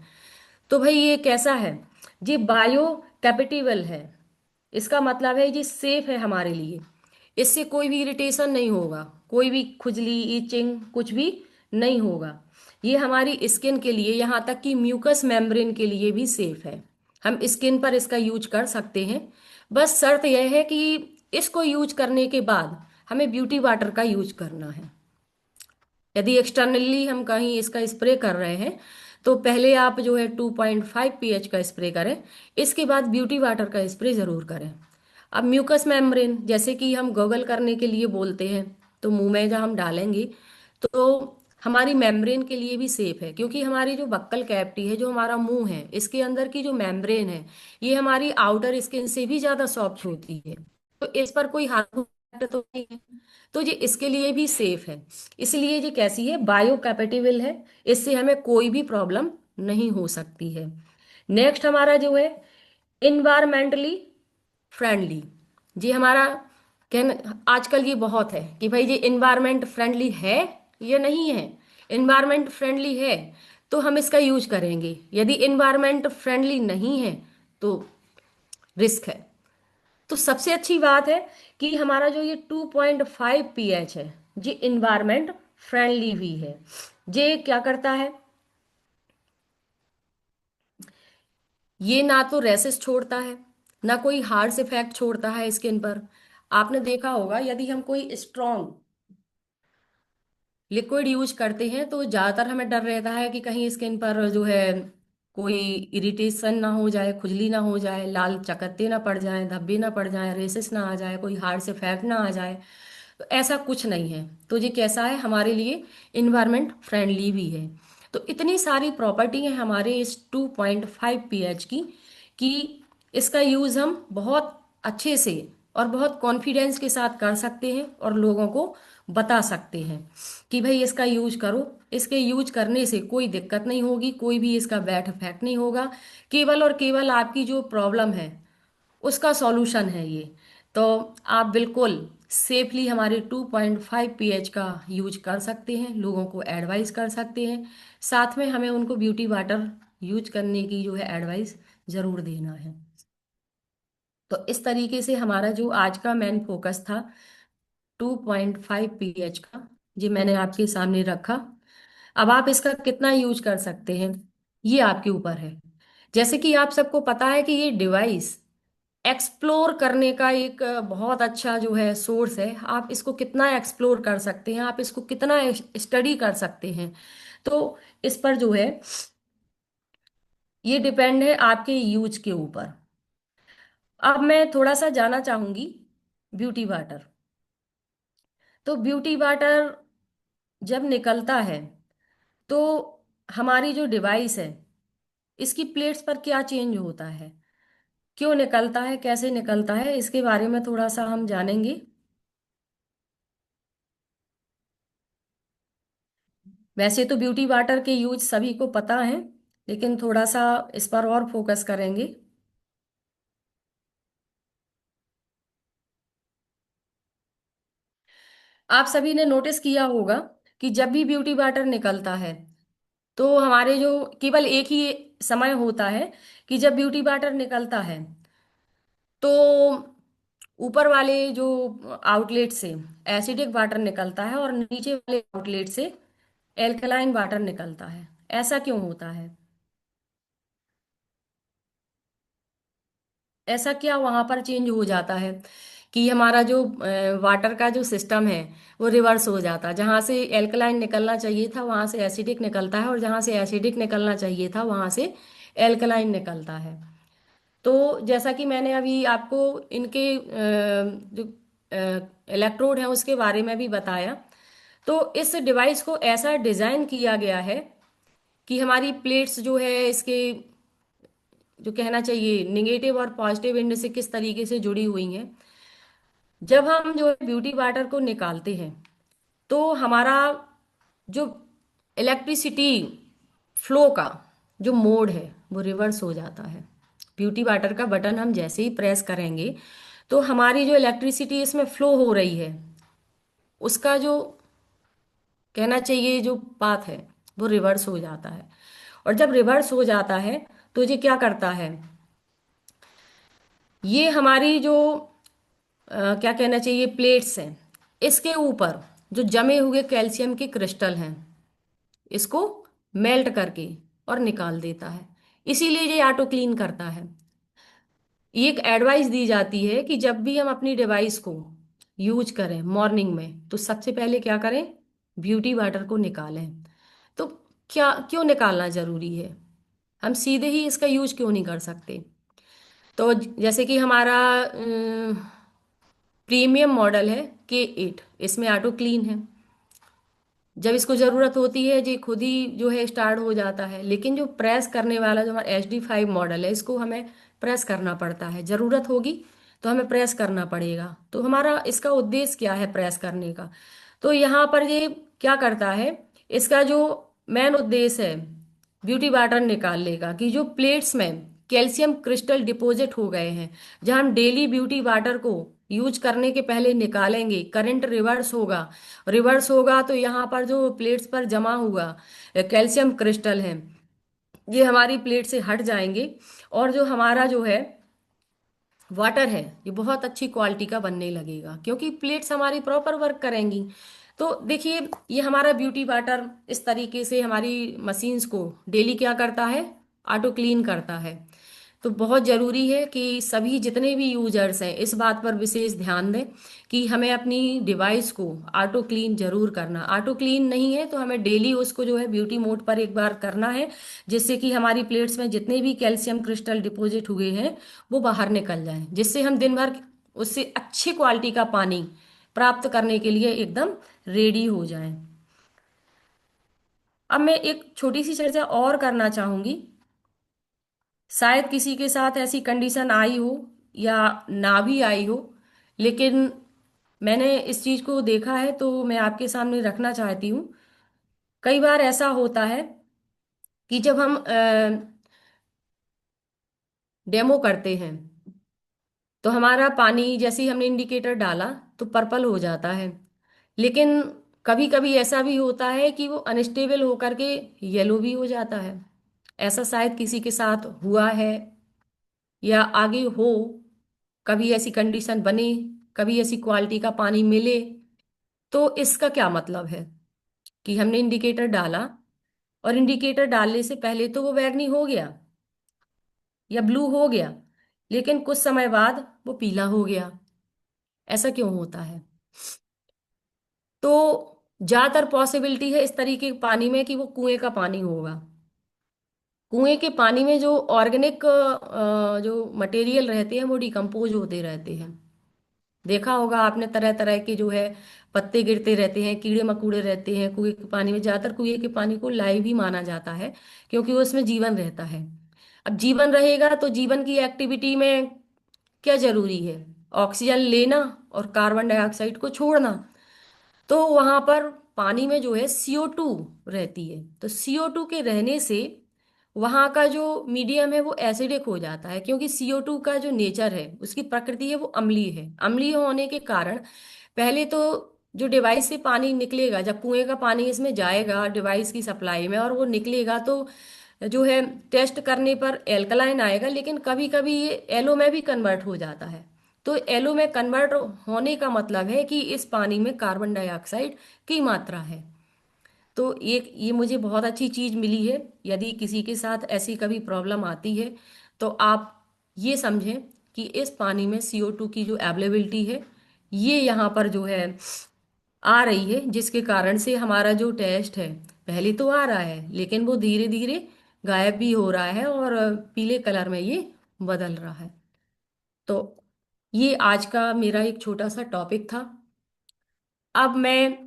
तो भाई ये कैसा है, ये बायो कैपेटिबल है, इसका मतलब है ये सेफ है हमारे लिए, इससे कोई भी इरिटेशन नहीं होगा, कोई भी खुजली ईचिंग कुछ भी नहीं होगा। ये हमारी स्किन के लिए, यहाँ तक कि म्यूकस मेम्ब्रेन के लिए भी सेफ है। हम स्किन पर इसका यूज कर सकते हैं। बस शर्त यह है कि इसको यूज करने के बाद हमें ब्यूटी वाटर का यूज करना है। यदि एक्सटर्नली हम कहीं इसका स्प्रे कर रहे हैं तो पहले आप जो है 2.5 pH का स्प्रे करें, इसके बाद ब्यूटी वाटर का स्प्रे ज़रूर करें। अब म्यूकस मेम्ब्रेन, जैसे कि हम गॉगल करने के लिए बोलते हैं, तो मुंह में जब हम डालेंगे तो हमारी मेम्ब्रेन के लिए भी सेफ है, क्योंकि हमारी जो बक्कल कैविटी है, जो हमारा मुंह है, इसके अंदर की जो मेम्ब्रेन है, ये हमारी आउटर स्किन से भी ज़्यादा सॉफ्ट होती है, तो इस पर कोई हार्मफुल तो नहीं है, तो ये इसके लिए भी सेफ है। इसलिए ये कैसी है, बायो कैपेटिबल है, इससे हमें कोई भी प्रॉब्लम नहीं हो सकती है। नेक्स्ट हमारा जो है इन्वायरमेंटली फ्रेंडली। जी हमारा कहना आजकल ये बहुत है कि भाई ये इन्वायरमेंट फ्रेंडली है या नहीं है। इन्वायरमेंट फ्रेंडली है तो हम इसका यूज करेंगे, यदि इन्वायरमेंट फ्रेंडली नहीं है तो रिस्क है। तो सबसे अच्छी बात है कि हमारा जो ये 2.5 pH है, ये इन्वायरमेंट फ्रेंडली भी है। ये क्या करता है, ये ना तो रैसेस छोड़ता है, ना कोई हार्श इफेक्ट छोड़ता है स्किन पर। आपने देखा होगा यदि हम कोई स्ट्रॉन्ग लिक्विड यूज करते हैं तो ज़्यादातर हमें डर रहता है कि कहीं स्किन पर जो है कोई इरिटेशन ना हो जाए, खुजली ना हो जाए, लाल चकत्ते ना पड़ जाएं, धब्बे ना पड़ जाएं, रेसेस ना आ जाए, कोई हार्ड से इफेक्ट ना आ जाए। तो ऐसा कुछ नहीं है। तो ये कैसा है, हमारे लिए इन्वायरमेंट फ्रेंडली भी है। तो इतनी सारी प्रॉपर्टी है हमारे इस 2.5 pH की, कि इसका यूज़ हम बहुत अच्छे से और बहुत कॉन्फिडेंस के साथ कर सकते हैं और लोगों को बता सकते हैं कि भाई इसका यूज करो, इसके यूज करने से कोई दिक्कत नहीं होगी, कोई भी इसका बैड इफेक्ट नहीं होगा, केवल और केवल आपकी जो प्रॉब्लम है उसका सॉल्यूशन है ये। तो आप बिल्कुल सेफली हमारे 2.5 pH का यूज कर सकते हैं, लोगों को एडवाइस कर सकते हैं, साथ में हमें उनको ब्यूटी वाटर यूज करने की जो है एडवाइस ज़रूर देना है। तो इस तरीके से हमारा जो आज का मेन फोकस था 2.5 pH का, ये मैंने आपके सामने रखा। अब आप इसका कितना यूज कर सकते हैं ये आपके ऊपर है। जैसे कि आप सबको पता है कि ये डिवाइस एक्सप्लोर करने का एक बहुत अच्छा जो है सोर्स है। आप इसको कितना एक्सप्लोर कर सकते हैं, आप इसको कितना स्टडी कर सकते हैं, तो इस पर जो है ये डिपेंड है आपके यूज के ऊपर। अब मैं थोड़ा सा जानना चाहूंगी ब्यूटी वाटर। तो ब्यूटी वाटर जब निकलता है तो हमारी जो डिवाइस है इसकी प्लेट्स पर क्या चेंज होता है, क्यों निकलता है, कैसे निकलता है, इसके बारे में थोड़ा सा हम जानेंगे। वैसे तो ब्यूटी वाटर के यूज सभी को पता है, लेकिन थोड़ा सा इस पर और फोकस करेंगे। आप सभी ने नोटिस किया होगा कि जब भी ब्यूटी वाटर निकलता है तो हमारे जो केवल एक ही समय होता है कि जब ब्यूटी वाटर निकलता है तो ऊपर वाले जो आउटलेट से एसिडिक वाटर निकलता है और नीचे वाले आउटलेट से एल्कलाइन वाटर निकलता है। ऐसा क्यों होता है? ऐसा क्या वहां पर चेंज हो जाता है कि हमारा जो वाटर का जो सिस्टम है वो रिवर्स हो जाता है? जहां से एल्कलाइन निकलना चाहिए था वहां से एसिडिक निकलता है, और जहां से एसिडिक निकलना चाहिए था वहां से एल्कलाइन निकलता है। तो जैसा कि मैंने अभी आपको इनके जो इलेक्ट्रोड हैं उसके बारे में भी बताया, तो इस डिवाइस को ऐसा डिजाइन किया गया है कि हमारी प्लेट्स जो है इसके जो कहना चाहिए निगेटिव और पॉजिटिव एंड से किस तरीके से जुड़ी हुई हैं। जब हम जो है ब्यूटी वाटर को निकालते हैं तो हमारा जो इलेक्ट्रिसिटी फ्लो का जो मोड है वो रिवर्स हो जाता है। ब्यूटी वाटर का बटन हम जैसे ही प्रेस करेंगे तो हमारी जो इलेक्ट्रिसिटी इसमें फ्लो हो रही है उसका जो कहना चाहिए जो पाथ है वो रिवर्स हो जाता है। और जब रिवर्स हो जाता है तो ये क्या करता है, ये हमारी जो क्या कहना चाहिए प्लेट्स हैं इसके ऊपर जो जमे हुए कैल्शियम के क्रिस्टल हैं इसको मेल्ट करके और निकाल देता है। इसीलिए ये ऑटो क्लीन करता है। ये एक एडवाइस दी जाती है कि जब भी हम अपनी डिवाइस को यूज करें मॉर्निंग में तो सबसे पहले क्या करें, ब्यूटी वाटर को निकालें। तो क्या क्यों निकालना जरूरी है? हम सीधे ही इसका यूज क्यों नहीं कर सकते? तो जैसे कि हमारा प्रीमियम मॉडल है K8, इसमें ऑटो क्लीन है। जब इसको जरूरत होती है जी खुद ही जो है स्टार्ट हो जाता है। लेकिन जो प्रेस करने वाला जो हमारा HD5 मॉडल है इसको हमें प्रेस करना पड़ता है, जरूरत होगी तो हमें प्रेस करना पड़ेगा। तो हमारा इसका उद्देश्य क्या है प्रेस करने का? तो यहाँ पर ये क्या करता है, इसका जो मेन उद्देश्य है ब्यूटी वाटर निकालने का कि जो प्लेट्स में कैल्शियम क्रिस्टल डिपॉजिट हो गए हैं, जहाँ हम डेली ब्यूटी वाटर को यूज करने के पहले निकालेंगे, करंट रिवर्स होगा। रिवर्स होगा तो यहाँ पर जो प्लेट्स पर जमा हुआ कैल्शियम क्रिस्टल है ये हमारी प्लेट से हट जाएंगे, और जो हमारा जो है वाटर है ये बहुत अच्छी क्वालिटी का बनने लगेगा क्योंकि प्लेट्स हमारी प्रॉपर वर्क करेंगी। तो देखिए ये हमारा ब्यूटी वाटर इस तरीके से हमारी मशीन्स को डेली क्या करता है, ऑटो क्लीन करता है। तो बहुत ज़रूरी है कि सभी जितने भी यूजर्स हैं इस बात पर विशेष ध्यान दें कि हमें अपनी डिवाइस को ऑटो क्लीन जरूर करना। ऑटो क्लीन नहीं है तो हमें डेली उसको जो है ब्यूटी मोड पर एक बार करना है, जिससे कि हमारी प्लेट्स में जितने भी कैल्शियम क्रिस्टल डिपॉजिट हुए हैं वो बाहर निकल जाएं, जिससे हम दिन भर उससे अच्छी क्वालिटी का पानी प्राप्त करने के लिए एकदम रेडी हो जाएं। अब मैं एक छोटी सी चर्चा और करना चाहूंगी। शायद किसी के साथ ऐसी कंडीशन आई हो या ना भी आई हो, लेकिन मैंने इस चीज को देखा है तो मैं आपके सामने रखना चाहती हूँ। कई बार ऐसा होता है कि जब हम डेमो करते हैं तो हमारा पानी जैसे ही हमने इंडिकेटर डाला तो पर्पल हो जाता है, लेकिन कभी कभी ऐसा भी होता है कि वो अनस्टेबल होकर के येलो भी हो जाता है। ऐसा शायद किसी के साथ हुआ है या आगे हो, कभी ऐसी कंडीशन बने, कभी ऐसी क्वालिटी का पानी मिले। तो इसका क्या मतलब है कि हमने इंडिकेटर डाला और इंडिकेटर डालने से पहले तो वो बैगनी हो गया या ब्लू हो गया, लेकिन कुछ समय बाद वो पीला हो गया। ऐसा क्यों होता है? तो ज्यादातर पॉसिबिलिटी है इस तरीके के पानी में कि वो कुएं का पानी होगा। कुएं के पानी में जो ऑर्गेनिक जो मटेरियल रहते हैं वो डिकम्पोज होते रहते हैं। देखा होगा आपने तरह तरह के जो है पत्ते गिरते रहते हैं, कीड़े मकोड़े रहते हैं कुएं के पानी में। ज्यादातर कुएं के पानी को लाइव ही माना जाता है क्योंकि वो उसमें जीवन रहता है। अब जीवन रहेगा तो जीवन की एक्टिविटी में क्या जरूरी है, ऑक्सीजन लेना और कार्बन डाइऑक्साइड को छोड़ना। तो वहां पर पानी में जो है CO2 रहती है, तो CO2 के रहने से वहां का जो मीडियम है वो एसिडिक हो जाता है, क्योंकि CO2 का जो नेचर है उसकी प्रकृति है वो अम्लीय है। अम्लीय होने के कारण पहले तो जो डिवाइस से पानी निकलेगा, जब कुएं का पानी इसमें जाएगा डिवाइस की सप्लाई में और वो निकलेगा तो जो है टेस्ट करने पर एल्कलाइन आएगा, लेकिन कभी कभी ये एलो में भी कन्वर्ट हो जाता है। तो एलो में कन्वर्ट होने का मतलब है कि इस पानी में कार्बन डाइऑक्साइड की मात्रा है। तो एक ये मुझे बहुत अच्छी चीज मिली है। यदि किसी के साथ ऐसी कभी प्रॉब्लम आती है तो आप ये समझें कि इस पानी में CO2 की जो अवेलेबिलिटी है ये यहाँ पर जो है आ रही है, जिसके कारण से हमारा जो टेस्ट है पहले तो आ रहा है लेकिन वो धीरे धीरे गायब भी हो रहा है और पीले कलर में ये बदल रहा है। तो ये आज का मेरा एक छोटा सा टॉपिक था। अब मैं,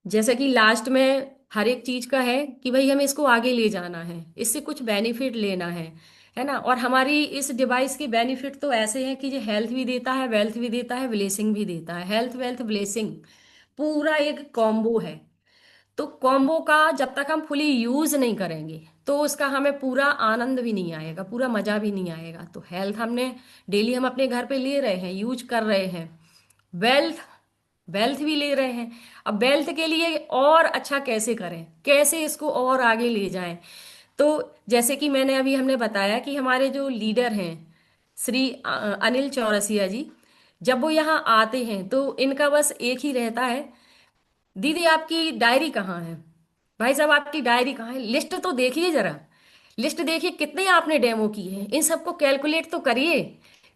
जैसे कि लास्ट में हर एक चीज का है कि भाई हमें इसको आगे ले जाना है, इससे कुछ बेनिफिट लेना है ना। और हमारी इस डिवाइस के बेनिफिट तो ऐसे हैं कि ये हेल्थ भी देता है, वेल्थ भी देता है, ब्लेसिंग भी देता है। हेल्थ वेल्थ ब्लेसिंग पूरा एक कॉम्बो है। तो कॉम्बो का जब तक हम फुली यूज नहीं करेंगे तो उसका हमें पूरा आनंद भी नहीं आएगा, पूरा मजा भी नहीं आएगा। तो हेल्थ हमने डेली हम अपने घर पे ले रहे हैं, यूज कर रहे हैं। वेल्थ, वेल्थ भी ले रहे हैं। अब वेल्थ के लिए और अच्छा कैसे करें, कैसे इसको और आगे ले जाएं। तो जैसे कि मैंने अभी हमने बताया कि हमारे जो लीडर हैं श्री अनिल चौरसिया जी, जब वो यहाँ आते हैं तो इनका बस एक ही रहता है, दीदी आपकी डायरी कहाँ है, भाई साहब आपकी डायरी कहाँ है, लिस्ट तो देखिए जरा, लिस्ट देखिए कितने आपने डेमो की है, इन सबको कैलकुलेट तो करिए।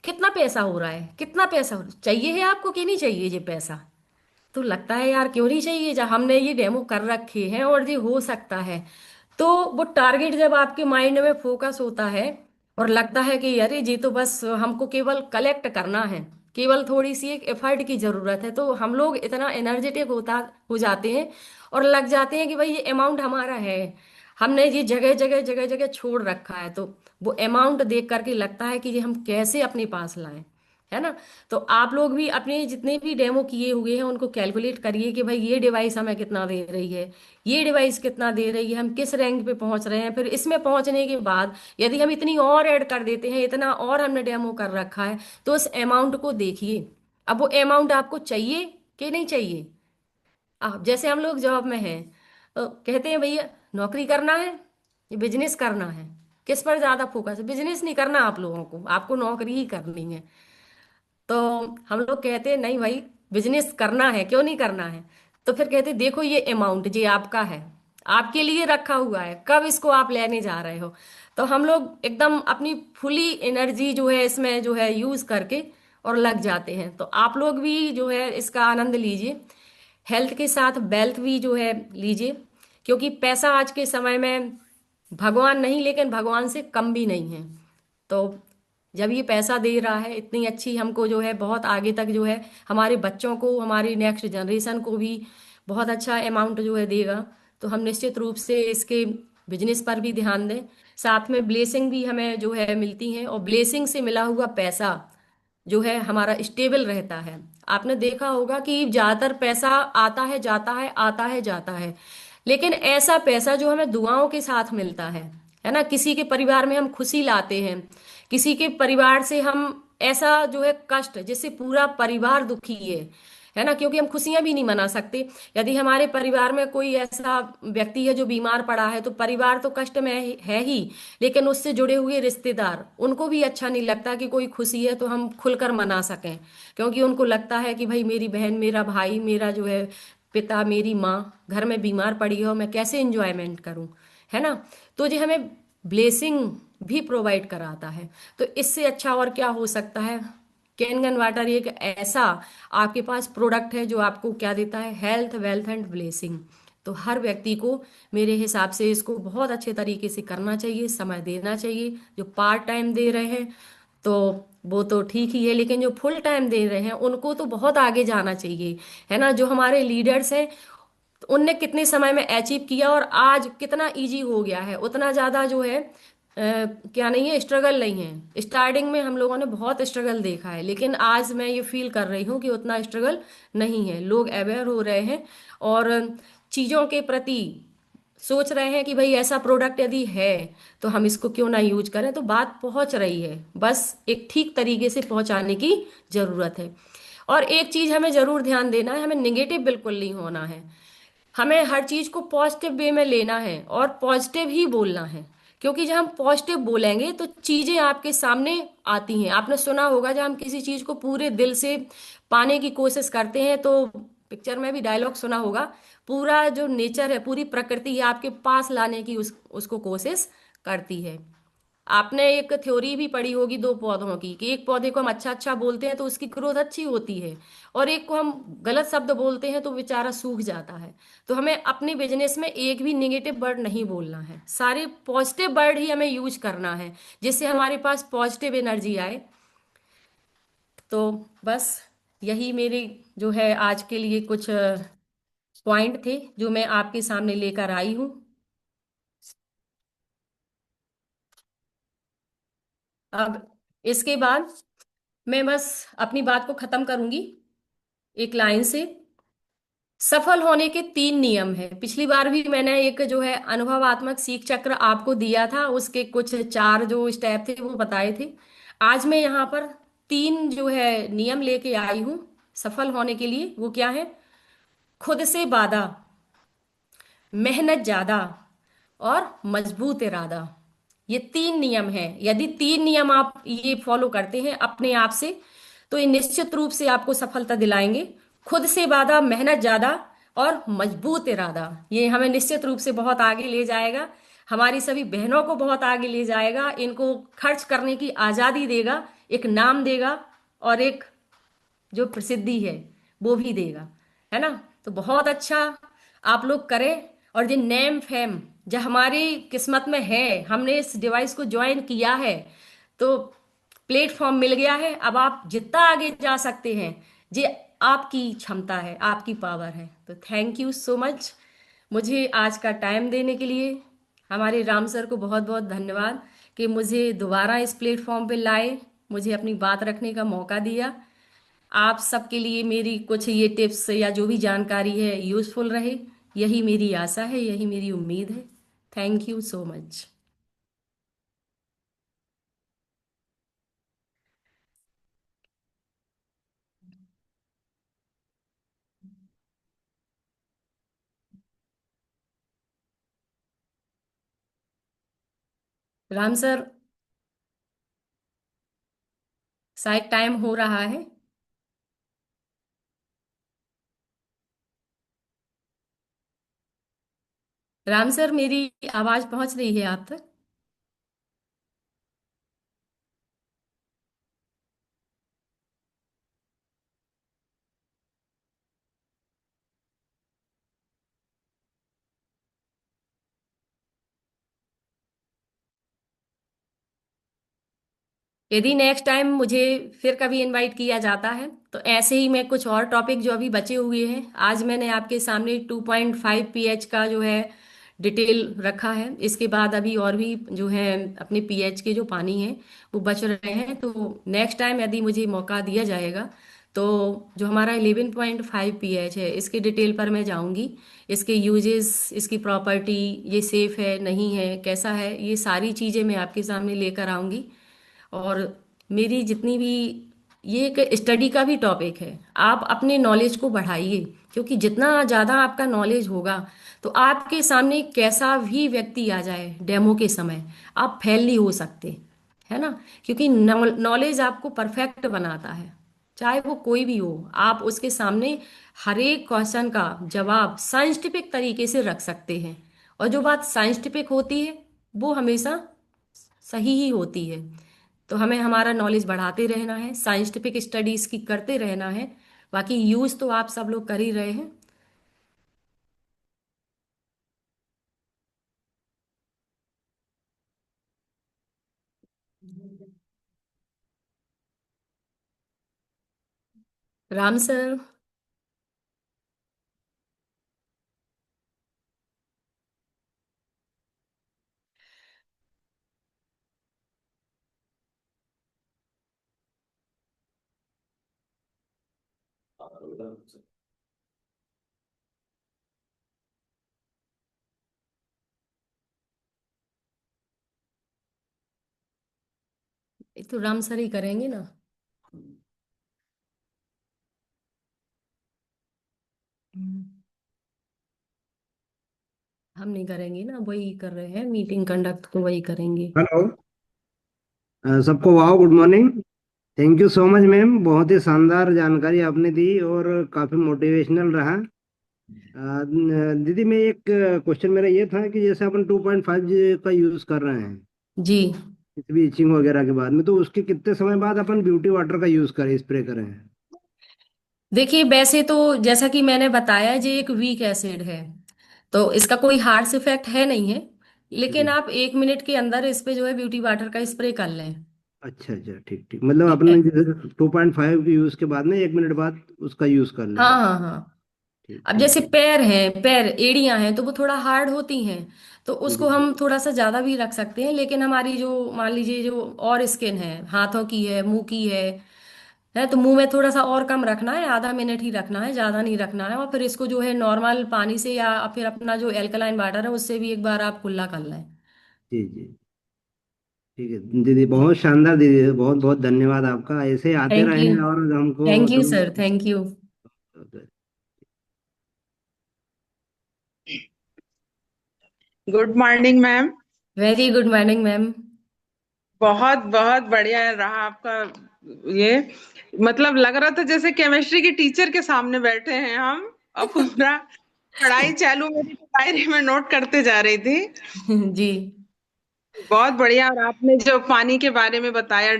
कितना पैसा हो रहा है, कितना पैसा चाहिए है आपको कि नहीं चाहिए ये पैसा। तो लगता है यार क्यों नहीं चाहिए, जब हमने ये डेमो कर रखे हैं और ये हो सकता है। तो वो टारगेट जब आपके माइंड में फोकस होता है और लगता है कि अरे ये तो बस हमको केवल कलेक्ट करना है, केवल थोड़ी सी एक एफर्ट की जरूरत है, तो हम लोग इतना एनर्जेटिक होता हो जाते हैं और लग जाते हैं कि भाई ये अमाउंट हमारा है, हमने ये जगह जगह जगह जगह छोड़ रखा है। तो वो अमाउंट देख करके लगता है कि ये हम कैसे अपने पास लाएं, है ना। तो आप लोग भी अपने जितने भी डेमो किए हुए हैं उनको कैलकुलेट करिए कि भाई ये डिवाइस हमें कितना दे रही है, ये डिवाइस कितना दे रही है, हम किस रैंक पे पहुंच रहे हैं। फिर इसमें पहुंचने के बाद यदि हम इतनी और ऐड कर देते हैं, इतना और हमने डेमो कर रखा है, तो उस अमाउंट को देखिए। अब वो अमाउंट आपको चाहिए कि नहीं चाहिए। आप जैसे हम लोग जॉब में हैं तो कहते हैं भैया नौकरी करना है ये बिजनेस करना है, किस पर ज्यादा फोकस है, बिजनेस नहीं करना आप लोगों को, आपको नौकरी ही करनी है। तो हम लोग कहते हैं नहीं भाई बिजनेस करना है, क्यों नहीं करना है। तो फिर कहते हैं देखो ये अमाउंट ये आपका है, आपके लिए रखा हुआ है, कब इसको आप लेने जा रहे हो। तो हम लोग एकदम अपनी फुली एनर्जी जो है इसमें जो है यूज करके और लग जाते हैं। तो आप लोग भी जो है इसका आनंद लीजिए, हेल्थ के साथ वेल्थ भी जो है लीजिए, क्योंकि पैसा आज के समय में भगवान नहीं लेकिन भगवान से कम भी नहीं है। तो जब ये पैसा दे रहा है इतनी अच्छी हमको जो है बहुत आगे तक जो है हमारे बच्चों को, हमारी नेक्स्ट जनरेशन को भी बहुत अच्छा अमाउंट जो है देगा, तो हम निश्चित रूप से इसके बिजनेस पर भी ध्यान दें। साथ में ब्लेसिंग भी हमें जो है मिलती है, और ब्लेसिंग से मिला हुआ पैसा जो है हमारा स्टेबल रहता है। आपने देखा होगा कि ज्यादातर पैसा आता है जाता है, आता है जाता है, लेकिन ऐसा पैसा जो हमें दुआओं के साथ मिलता है ना। किसी के परिवार में हम खुशी लाते हैं, किसी के परिवार से हम ऐसा जो है कष्ट जिससे पूरा परिवार दुखी है ना, क्योंकि हम खुशियां भी नहीं मना सकते। यदि हमारे परिवार में कोई ऐसा व्यक्ति है जो बीमार पड़ा है तो परिवार तो कष्ट में है ही, लेकिन उससे जुड़े हुए रिश्तेदार उनको भी अच्छा नहीं लगता कि कोई खुशी है तो हम खुलकर मना सकें, क्योंकि उनको लगता है कि भाई मेरी बहन, मेरा भाई, मेरा जो है पिता, मेरी माँ घर में बीमार पड़ी है और मैं कैसे इंजॉयमेंट करूं, है ना। तो ये हमें ब्लेसिंग भी प्रोवाइड कराता है। तो इससे अच्छा और क्या हो सकता है। कैनगन वाटर एक ऐसा आपके पास प्रोडक्ट है जो आपको क्या देता है, हेल्थ वेल्थ एंड ब्लेसिंग। तो हर व्यक्ति को मेरे हिसाब से इसको बहुत अच्छे तरीके से करना चाहिए, समय देना चाहिए। जो पार्ट टाइम दे रहे हैं तो वो तो ठीक ही है, लेकिन जो फुल टाइम दे रहे हैं उनको तो बहुत आगे जाना चाहिए, है ना। जो हमारे लीडर्स हैं उनने कितने समय में अचीव किया और आज कितना इजी हो गया है, उतना ज़्यादा जो है क्या नहीं है, स्ट्रगल नहीं है। स्टार्टिंग में हम लोगों ने बहुत स्ट्रगल देखा है, लेकिन आज मैं ये फील कर रही हूँ कि उतना स्ट्रगल नहीं है। लोग अवेयर हो रहे हैं और चीज़ों के प्रति सोच रहे हैं कि भाई ऐसा प्रोडक्ट यदि है तो हम इसको क्यों ना यूज करें। तो बात पहुंच रही है, बस एक ठीक तरीके से पहुंचाने की जरूरत है। और एक चीज हमें जरूर ध्यान देना है, हमें निगेटिव बिल्कुल नहीं होना है। हमें हर चीज को पॉजिटिव वे में लेना है और पॉजिटिव ही बोलना है। क्योंकि जब हम पॉजिटिव बोलेंगे तो चीजें आपके सामने आती हैं। आपने सुना होगा, जब हम किसी चीज को पूरे दिल से पाने की कोशिश करते हैं तो पिक्चर में भी डायलॉग सुना होगा, पूरा जो नेचर है, पूरी प्रकृति है आपके पास लाने की उसको कोशिश करती है। आपने एक थ्योरी भी पढ़ी होगी दो पौधों की, कि एक पौधे को हम अच्छा अच्छा बोलते हैं तो उसकी ग्रोथ अच्छी होती है, और एक को हम गलत शब्द बोलते हैं तो बेचारा सूख जाता है। तो हमें अपने बिजनेस में एक भी निगेटिव वर्ड नहीं बोलना है, सारे पॉजिटिव वर्ड ही हमें यूज करना है, जिससे हमारे पास पॉजिटिव एनर्जी आए। तो बस यही मेरे जो है आज के लिए कुछ पॉइंट थे जो मैं आपके सामने लेकर आई हूँ। अब इसके बाद मैं बस अपनी बात को खत्म करूंगी एक लाइन से। सफल होने के तीन नियम हैं। पिछली बार भी मैंने एक जो है अनुभवात्मक सीख चक्र आपको दिया था, उसके कुछ चार जो स्टेप थे वो बताए थे। आज मैं यहाँ पर तीन जो है नियम लेके आई हूँ सफल होने के लिए। वो क्या है? खुद से वादा, मेहनत ज्यादा, और मजबूत इरादा। ये तीन नियम हैं। यदि तीन नियम आप ये फॉलो करते हैं अपने आप से, तो ये निश्चित रूप से आपको सफलता दिलाएंगे। खुद से वादा, मेहनत ज्यादा, और मजबूत इरादा। ये हमें निश्चित रूप से बहुत आगे ले जाएगा, हमारी सभी बहनों को बहुत आगे ले जाएगा, इनको खर्च करने की आजादी देगा, एक नाम देगा, और एक जो प्रसिद्धि है वो भी देगा, है ना? तो बहुत अच्छा, आप लोग करें। और जो नेम फेम जो हमारी किस्मत में है, हमने इस डिवाइस को ज्वाइन किया है, तो प्लेटफॉर्म मिल गया है, अब आप जितना आगे जा सकते हैं, ये आपकी क्षमता है, आपकी पावर है। तो थैंक यू सो मच मुझे आज का टाइम देने के लिए। हमारे राम सर को बहुत बहुत धन्यवाद कि मुझे दोबारा इस प्लेटफॉर्म पे लाए, मुझे अपनी बात रखने का मौका दिया। आप सबके लिए मेरी कुछ ये टिप्स या जो भी जानकारी है यूज़फुल रहे, यही मेरी आशा है, यही मेरी उम्मीद है। Thank you so much. Ram sir, शायद टाइम हो रहा है। राम सर, मेरी आवाज़ पहुंच रही है आप तक? यदि नेक्स्ट टाइम मुझे फिर कभी इनवाइट किया जाता है तो ऐसे ही मैं कुछ और टॉपिक जो अभी बचे हुए हैं, आज मैंने आपके सामने 2.5 पीएच का जो है डिटेल रखा है। इसके बाद अभी और भी जो है अपने पीएच के जो पानी है वो बच रहे हैं। तो नेक्स्ट टाइम यदि मुझे मौका दिया जाएगा तो जो हमारा 11.5 पीएच है इसके डिटेल पर मैं जाऊंगी। इसके यूजेस, इसकी प्रॉपर्टी, ये सेफ है नहीं है, कैसा है, ये सारी चीज़ें मैं आपके सामने लेकर आऊंगी। और मेरी जितनी भी, ये एक स्टडी का भी टॉपिक है, आप अपने नॉलेज को बढ़ाइए, क्योंकि जितना ज़्यादा आपका नॉलेज होगा तो आपके सामने कैसा भी व्यक्ति आ जाए डेमो के समय, आप फेल नहीं हो सकते, है ना? क्योंकि नॉलेज आपको परफेक्ट बनाता है। चाहे वो कोई भी हो, आप उसके सामने हर एक क्वेश्चन का जवाब साइंटिफिक तरीके से रख सकते हैं। और जो बात साइंटिफिक होती है वो हमेशा सही ही होती है। तो हमें हमारा नॉलेज बढ़ाते रहना है, साइंटिफिक स्टडीज की करते रहना है। बाकी यूज तो आप सब लोग कर ही रहे हैं। राम सर, ये तो राम सर ही करेंगे ना। हम्म। हम नहीं करेंगे ना, वही कर रहे हैं, मीटिंग कंडक्ट तो वही करेंगे।
हेलो। सबको वाह, good morning. Thank you so much ma'am, बहुत ही शानदार जानकारी आपने दी और काफ़ी मोटिवेशनल रहा। दीदी, मैं एक क्वेश्चन मेरा ये था कि जैसे अपन 2.5 का यूज़ कर रहे हैं
जी
किसी भी इचिंग वगैरह के बाद में, तो उसके कितने समय बाद अपन ब्यूटी वाटर का यूज़ करें, स्प्रे करें?
देखिए, वैसे तो जैसा कि मैंने बताया, ये एक वीक एसिड है, तो इसका कोई हार्श इफेक्ट है नहीं है। लेकिन
जी।
आप 1 मिनट के अंदर इस पे जो है ब्यूटी वाटर का स्प्रे कर लें।
अच्छा अच्छा, ठीक ठीक, मतलब
ठीक है।
अपन जैसे 2.5 के यूज़ के बाद में 1 मिनट बाद उसका यूज़ कर लें?
हाँ हाँ हाँ।
ठीक
अब
ठीक
जैसे
ठीक।
पैर हैं, पैर एड़ियां हैं, तो वो थोड़ा हार्ड होती हैं, तो
जी
उसको
जी
हम थोड़ा सा ज्यादा भी रख सकते हैं। लेकिन हमारी जो मान लीजिए जो और स्किन है, हाथों की है, मुंह की है तो मुंह में थोड़ा सा और कम रखना है, आधा मिनट ही रखना है, ज्यादा नहीं रखना है। और फिर इसको जो है नॉर्मल पानी से या फिर अपना जो एल्कलाइन वाटर है उससे भी एक बार आप कुल्ला कर लें।
जी जी। ठीक है दीदी, बहुत शानदार दीदी, बहुत बहुत धन्यवाद आपका, ऐसे ही आते
थैंक यू।
रहें और हमको
थैंक यू
मतलब।
Sir, thank you.
Good morning ma'am.
Very good morning ma'am.
बहुत बहुत बढ़िया रहा आपका ये। मतलब लग रहा था जैसे केमिस्ट्री की टीचर के सामने बैठे हैं हम, और पूरा पढ़ाई चालू मेरी तो डायरी में नोट करते जा रही थी।
जी।
बहुत बढ़िया। और आपने जो पानी के बारे में बताया,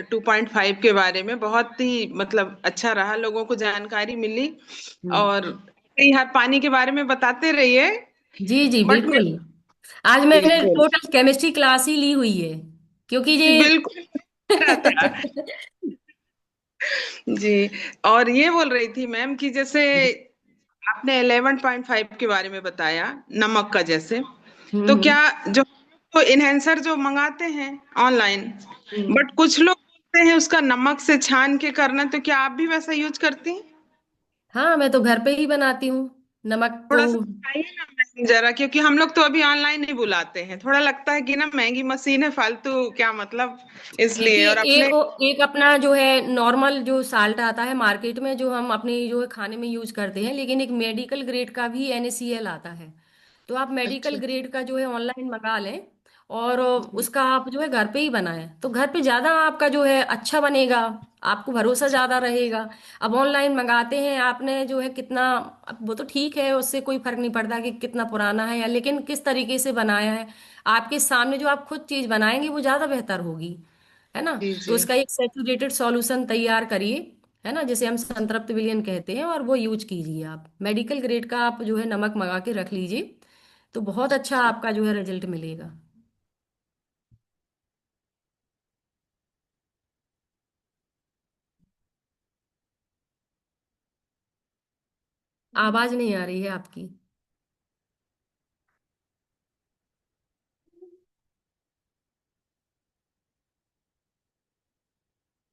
2.5 के बारे में, बहुत ही मतलब अच्छा रहा, लोगों को जानकारी मिली।
हम्म।
और हर पानी के बारे में बताते रहिए।
जी जी
बट मैं
बिल्कुल। आज मैंने
बिल्कुल
टोटल केमिस्ट्री क्लास ही ली हुई है, क्योंकि ये
बिल्कुल रहा था जी। और ये बोल रही थी मैम कि जैसे आपने 11.5 के बारे में बताया, नमक का जैसे, तो क्या
हम्म।
जो तो इनहेंसर जो मंगाते हैं ऑनलाइन,
हम्म।
बट कुछ लोग बोलते हैं उसका नमक से छान के करना, तो क्या आप भी वैसा यूज करती हैं?
हाँ, मैं तो घर पे ही बनाती हूँ नमक को।
थोड़ा सा बताइए ना मैम जरा, क्योंकि हम लोग तो अभी ऑनलाइन ही बुलाते हैं, थोड़ा लगता है कि ना महंगी मशीन है, फालतू क्या मतलब, इसलिए।
देखिए,
और अपने
एक अपना जो है नॉर्मल जो साल्ट आता है मार्केट में, जो हम अपने जो है खाने में यूज करते हैं, लेकिन एक मेडिकल ग्रेड का भी NaCl आता है। तो आप मेडिकल
अच्छा।
ग्रेड का जो है ऑनलाइन मंगा लें, और
जी
उसका आप जो है घर पे ही बनाएं, तो घर पे ज्यादा आपका जो है अच्छा बनेगा, आपको भरोसा ज्यादा रहेगा। अब ऑनलाइन मंगाते हैं आपने जो है कितना, अब वो तो ठीक है, उससे कोई फर्क नहीं पड़ता कि कितना पुराना है, या लेकिन किस तरीके से बनाया है। आपके सामने जो आप खुद चीज बनाएंगे वो ज्यादा बेहतर होगी, है ना।
जी
तो
जी।
उसका एक सेचुरेटेड सॉल्यूशन तैयार करिए, है ना, जिसे हम संतृप्त विलयन कहते हैं, और वो यूज कीजिए। आप मेडिकल ग्रेड का आप जो है नमक मंगा के रख लीजिए, तो बहुत अच्छा आपका जो है रिजल्ट मिलेगा। आवाज नहीं आ रही है आपकी।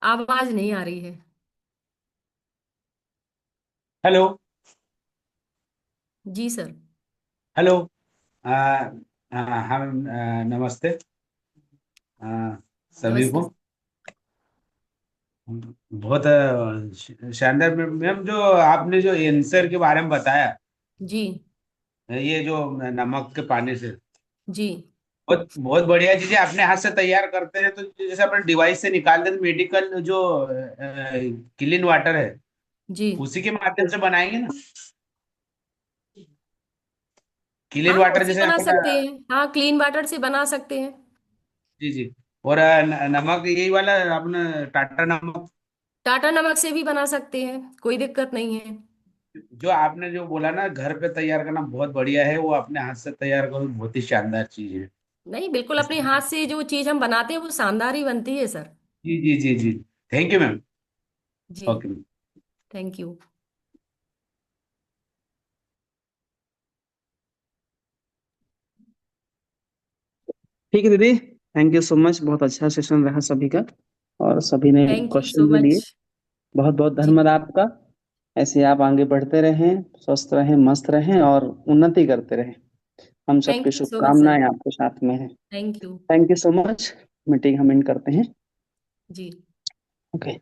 आवाज नहीं आ रही है।
हेलो।
जी सर।
हेलो। आ, हम नमस्ते आ, सभी
नमस्ते।
को। बहुत शानदार मैम, जो आपने जो आंसर के बारे में बताया,
जी
ये जो नमक के पानी से,
जी
बहुत बहुत बढ़िया चीजें अपने हाथ से तैयार करते हैं। तो जैसे अपने डिवाइस से निकालते हैं, मेडिकल जो क्लीन वाटर है
जी।
उसी के माध्यम से बनाएंगे ना, क्लीन
हाँ,
वाटर
उससे
जैसे
बना
अपना।
सकते हैं, हाँ, क्लीन वाटर से बना सकते हैं।
जी जी। और नमक यही वाला अपना टाटा नमक,
टाटा नमक से भी बना सकते हैं, कोई दिक्कत नहीं है।
जो आपने जो बोला ना घर पे तैयार करना बहुत बढ़िया है, वो अपने हाथ से तैयार करो, बहुत ही शानदार चीज है।
नहीं, बिल्कुल अपने हाथ से जो चीज हम बनाते हैं वो शानदार ही बनती है सर।
जी जी जी जी। Thank you ma'am.
जी।
ओके।
Thank you.
ठीक है दीदी, थैंक यू सो मच, बहुत अच्छा सेशन रहा सभी का, और सभी ने
थैंक यू
क्वेश्चन
सो
भी
मच।
लिए। बहुत बहुत
जी।
धन्यवाद आपका। ऐसे आप आगे बढ़ते रहें, स्वस्थ रहें, मस्त रहें और उन्नति करते रहें। हम
थैंक
सबकी
यू सो मच सर।
शुभकामनाएं आपके साथ में है।
Thank you.
Thank you so much. Meeting हम इन करते हैं।
जी।
ओके।